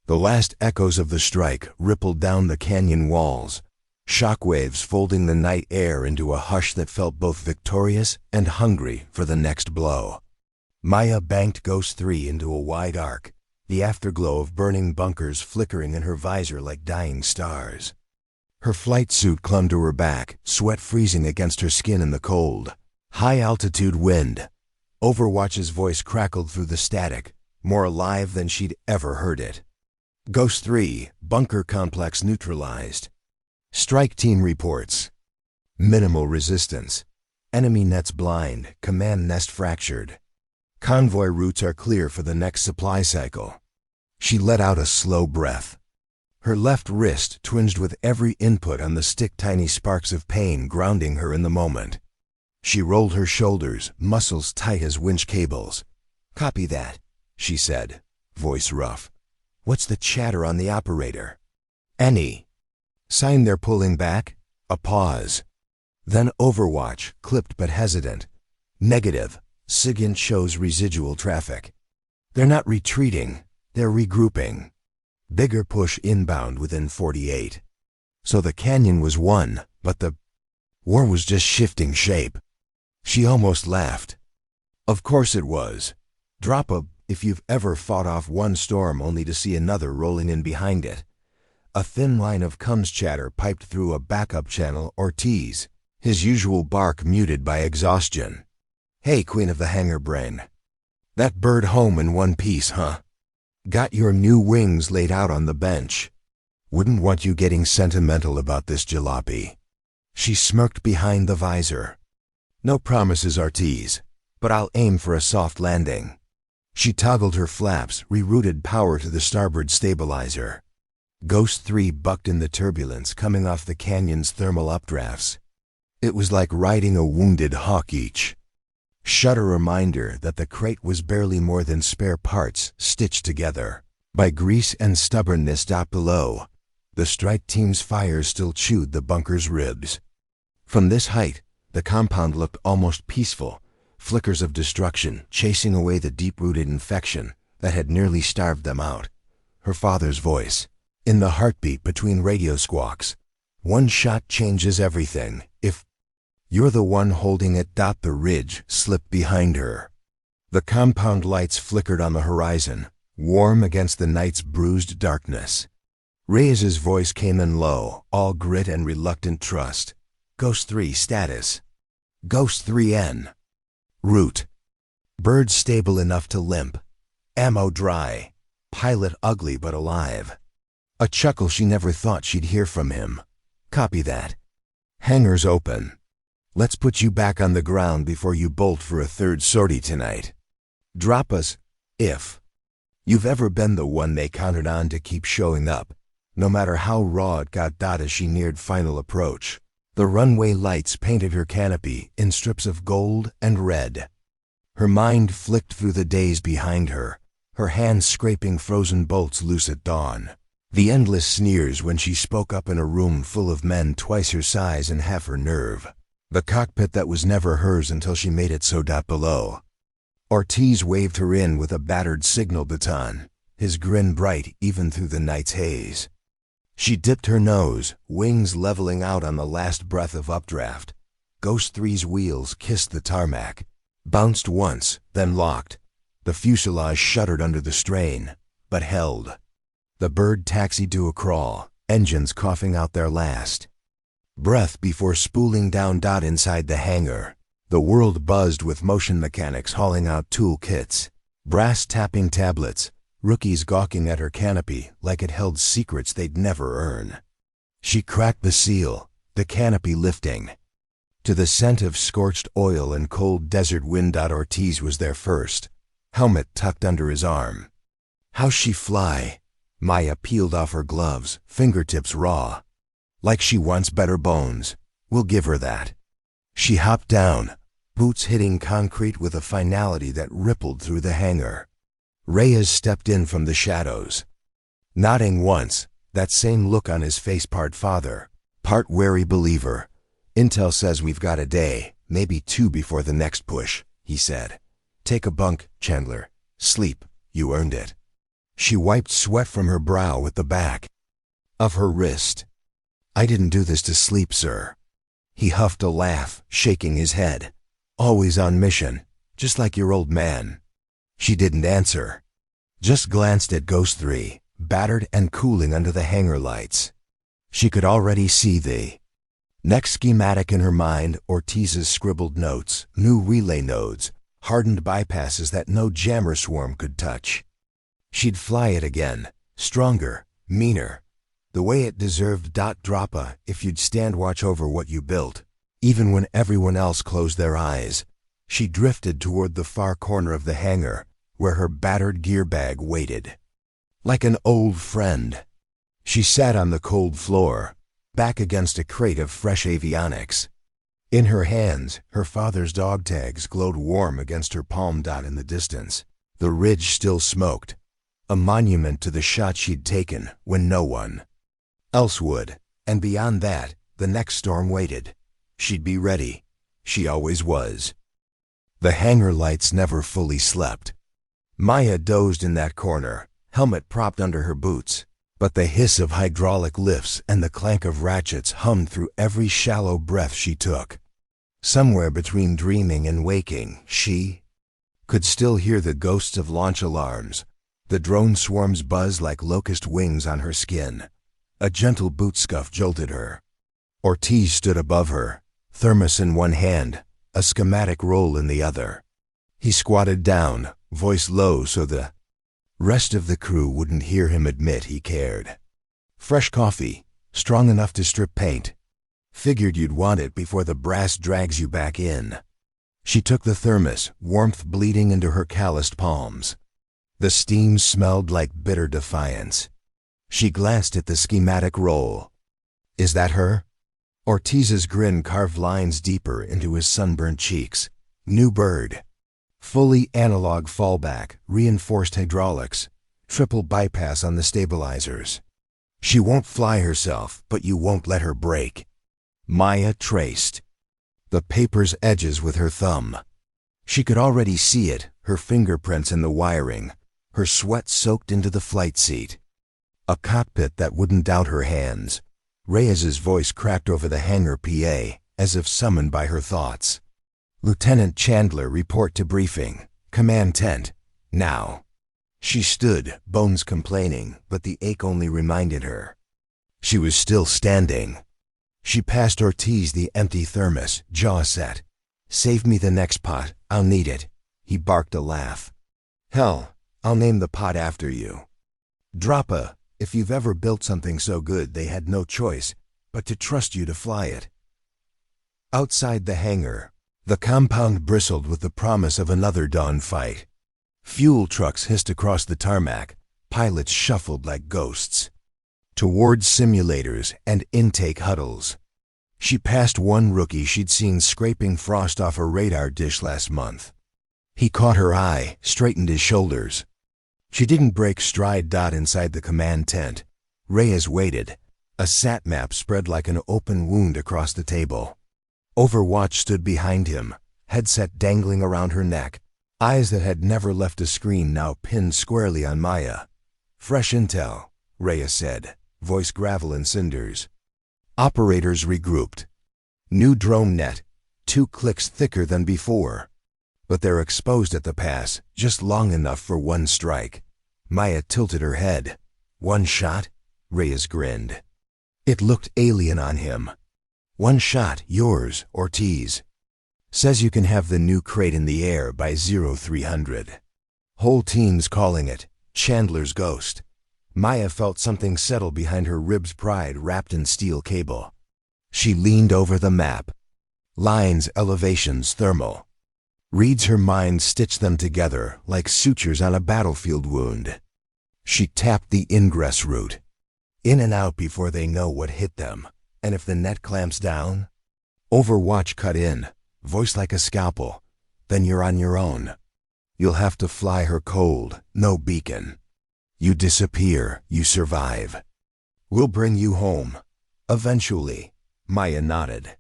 S1: The last echoes of the strike rippled down the canyon walls, shockwaves folding the night air into a hush that felt both victorious and hungry for the next blow. Maya banked Ghost 3 into a wide arc, the afterglow of burning bunkers flickering in her visor like dying stars. Her flight suit clung to her back, sweat freezing against her skin in the cold. High-altitude wind. Overwatch's voice crackled through the static, more alive than she'd ever heard it. Ghost 3, bunker complex neutralized. Strike team reports. Minimal resistance. Enemy nets blind, command nest fractured. Convoy routes are clear for the next supply cycle. She let out a slow breath. Her left wrist twinged with every input on the stick, tiny sparks of pain grounding her in the moment. She rolled her shoulders, muscles tight as winch cables. Copy that, she said, voice rough. What's the chatter on the operator? Any. Sign they're pulling back? A pause. Then Overwatch, clipped but hesitant. Negative. SIGINT shows residual traffic. They're not retreating, they're regrouping. Bigger push inbound within 48. So the canyon was won, but the war was just shifting shape. She almost laughed. Of course it was. Drop a if you've ever fought off one storm only to see another rolling in behind it. A thin line of cums chatter piped through a backup channel. Ortiz, his usual bark muted by exhaustion. Hey, queen of the hangar brain. That bird home in one piece, huh? Got your new wings laid out on the bench. Wouldn't want you getting sentimental about this jalopy. She smirked behind the visor. No promises, Ortiz, but I'll aim for a soft landing. She toggled her flaps, rerouted power to the starboard stabilizer. Ghost 3 bucked in the turbulence coming off the canyon's thermal updrafts. It was like riding a wounded hawk each. Shudder reminder that the crate was barely more than spare parts stitched together by grease and stubbornness. Below, the strike team's fire still chewed the bunker's ribs. From this height, the compound looked almost peaceful, flickers of destruction chasing away the deep-rooted infection that had nearly starved them out. Her father's voice, in the heartbeat between radio squawks. One shot changes everything. If you're the one holding it. The ridge slipped behind her. The compound lights flickered on the horizon, warm against the night's bruised darkness. Reyes's voice came in low, all grit and reluctant trust. Ghost 3 status. Ghost 3N. Route. Bird stable enough to limp. Ammo dry. Pilot ugly but alive. A chuckle she never thought she'd hear from him. Copy that. Hangars open. Let's put you back on the ground before you bolt for a third sortie tonight. Drop us, if you've ever been the one they counted on to keep showing up, no matter how raw it got. As she neared final approach, the runway lights painted her canopy in strips of gold and red. Her mind flicked through the days behind her, her hands scraping frozen bolts loose at dawn. The endless sneers when she spoke up in a room full of men twice her size and half her nerve. The cockpit that was never hers until she made it so. Below, Ortiz waved her in with a battered signal baton, his grin bright even through the night's haze. She dipped her nose, wings leveling out on the last breath of updraft. Ghost 3's wheels kissed the tarmac, bounced once, then locked. The fuselage shuddered under the strain, but held. The bird taxied to a crawl, engines coughing out their last breath before spooling down. Inside the hangar, the world buzzed with motion mechanics hauling out tool kits, brass tapping tablets, rookies gawking at her canopy like it held secrets they'd never earn. She cracked the seal, the canopy lifting to the scent of scorched oil and cold desert wind. Ortiz was there first, helmet tucked under his arm. How's she fly? Maya peeled off her gloves, fingertips raw. Like she wants better bones. We'll give her that. She hopped down, boots hitting concrete with a finality that rippled through the hangar. Reyes stepped in from the shadows, nodding once, that same look on his face. Part father, part wary believer. Intel says we've got a day, maybe two before the next push, he said. Take a bunk, Chandler. Sleep, you earned it. She wiped sweat from her brow with the back of her wrist. I didn't do this to sleep, sir. He huffed a laugh, shaking his head. Always on mission, just like your old man. She didn't answer, just glanced at Ghost 3, battered and cooling under the hangar lights. She could already see the next schematic in her mind. Ortiz's scribbled notes, new relay nodes, hardened bypasses that no jammer swarm could touch. She'd fly it again, stronger, meaner, the way it deserved. Droppa, if you'd stand watch over what you built, even when everyone else closed their eyes. She drifted toward the far corner of the hangar, where her battered gear bag waited. Like an old friend, she sat on the cold floor, back against a crate of fresh avionics. In her hands, her father's dog tags glowed warm against her palm. In the distance, the ridge still smoked, a monument to the shot she'd taken when no one else would. And beyond that, the next storm waited. She'd be ready. She always was. The hangar lights never fully slept. Maya dozed in that corner, helmet propped under her boots, but the hiss of hydraulic lifts and the clank of ratchets hummed through every shallow breath she took. Somewhere between dreaming and waking, she could still hear the ghosts of launch alarms, the drone swarms buzz like locust wings on her skin. A gentle boot scuff jolted her. Ortiz stood above her, thermos in one hand, a schematic roll in the other. He squatted down, voice low so the rest of the crew wouldn't hear him admit he cared. Fresh coffee, strong enough to strip paint. Figured you'd want it before the brass drags you back in. She took the thermos, warmth bleeding into her calloused palms. The steam smelled like bitter defiance. She glanced at the schematic roll. Is that her? Ortiz's grin carved lines deeper into his sunburnt cheeks. New bird. Fully analog fallback, reinforced hydraulics, triple bypass on the stabilizers. She won't fly herself, but you won't let her break. Maya traced the paper's edges with her thumb. She could already see it, her fingerprints in the wiring, her sweat soaked into the flight seat. A cockpit that wouldn't doubt her hands. Reyes's voice cracked over the hangar PA, as if summoned by her thoughts. Lieutenant Chandler, report to briefing. Command tent. Now. She stood, bones complaining, but the ache only reminded her. She was still standing. She passed Ortiz the empty thermos, jaw set. Save me the next pot, I'll need it. He barked a laugh. Hell, I'll name the pot after you. Drop a, if you've ever built something so good they had no choice but to trust you to fly it. Outside the hangar, the compound bristled with the promise of another dawn fight. Fuel trucks hissed across the tarmac, pilots shuffled like ghosts towards simulators and intake huddles. She passed one rookie she'd seen scraping frost off a radar dish last month. He caught her eye, straightened his shoulders. She didn't break stride. Inside the command tent, Reyes waited, a sat map spread like an open wound across the table. Overwatch stood behind him, headset dangling around her neck, eyes that had never left a screen now pinned squarely on Maya. Fresh intel, Reyes said, voice gravel and cinders. Operators regrouped. New drone net, 2 clicks thicker than before. But they're exposed at the pass, just long enough for one strike. Maya tilted her head. One shot? Reyes grinned. It looked alien on him. One shot, yours, Ortiz. Says you can have the new crate in the air by 0300. Whole team's calling it Chandler's Ghost. Maya felt something settle behind her ribs, pride wrapped in steel cable. She leaned over the map. Lines, elevations, thermal. Reads her mind stitched them together like sutures on a battlefield wound. She tapped the ingress route. In and out before they know what hit them. And if the net clamps down? Overwatch cut in, voice like a scalpel. Then you're on your own. You'll have to fly her cold, no beacon. You disappear, you survive. We'll bring you home. Eventually. Maya nodded.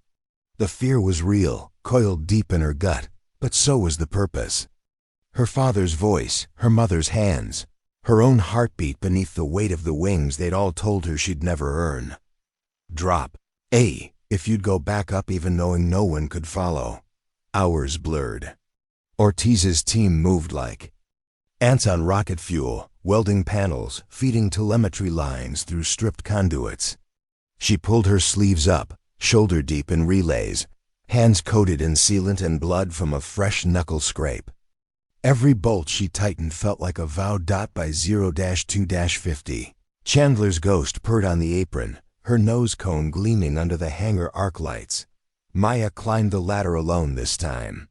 S1: The fear was real, coiled deep in her gut, but so was the purpose. Her father's voice, her mother's hands, her own heartbeat beneath the weight of the wings they'd all told her she'd never earn. Drop. If you'd go back up even knowing no one could follow. Hours blurred. Ortiz's team moved like ants on rocket fuel, welding panels, feeding telemetry lines through stripped conduits. She pulled her sleeves up, shoulder deep in relays, hands coated in sealant and blood from a fresh knuckle scrape. Every bolt she tightened felt like a vow. By 0-2-50. Chandler's Ghost purred on the apron, her nose cone gleaming under the hangar arc lights. Maya climbed the ladder alone this time.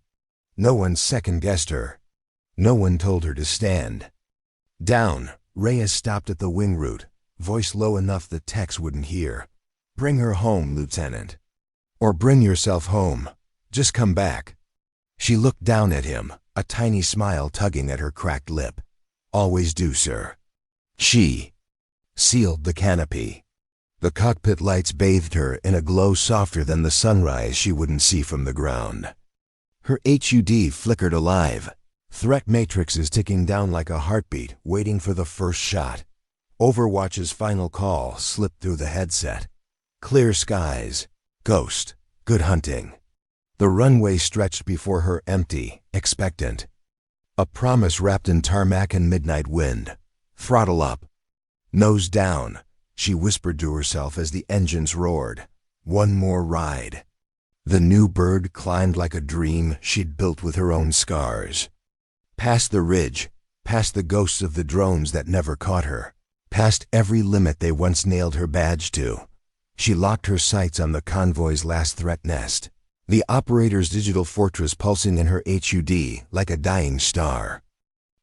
S1: No one second-guessed her. No one told her to stand. Down, Reyes stopped at the wing route, voice low enough the techs wouldn't hear. Bring her home, Lieutenant. Or bring yourself home. Just come back. She looked down at him, a tiny smile tugging at her cracked lip. Always do, sir. She sealed the canopy. The cockpit lights bathed her in a glow softer than the sunrise she wouldn't see from the ground. Her HUD flickered alive. Threat matrices ticking down like a heartbeat, waiting for the first shot. Overwatch's final call slipped through the headset. Clear skies. Ghost. Good hunting. The runway stretched before her empty, expectant. A promise wrapped in tarmac and midnight wind. Throttle up. Nose down, she whispered to herself as the engines roared. One more ride. The new bird climbed like a dream she'd built with her own scars. Past the ridge, past the ghosts of the drones that never caught her, past every limit they once nailed her badge to. She locked her sights on the convoy's last threat nest, the operator's digital fortress pulsing in her HUD like a dying star.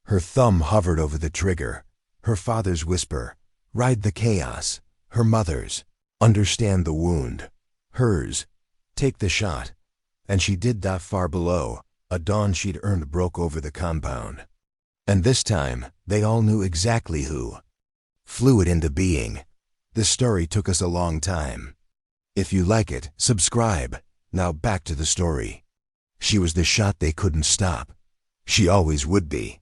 S1: Her thumb hovered over the trigger, her father's whisper, ride the chaos, her mother's, understand the wound, hers, take the shot. And she did that far below. A dawn she'd earned broke over the compound. And this time, they all knew exactly who. Flew it into being. This story took us a long time. If you like it, subscribe. Now back to the story. She was the shot they couldn't stop. She always would be.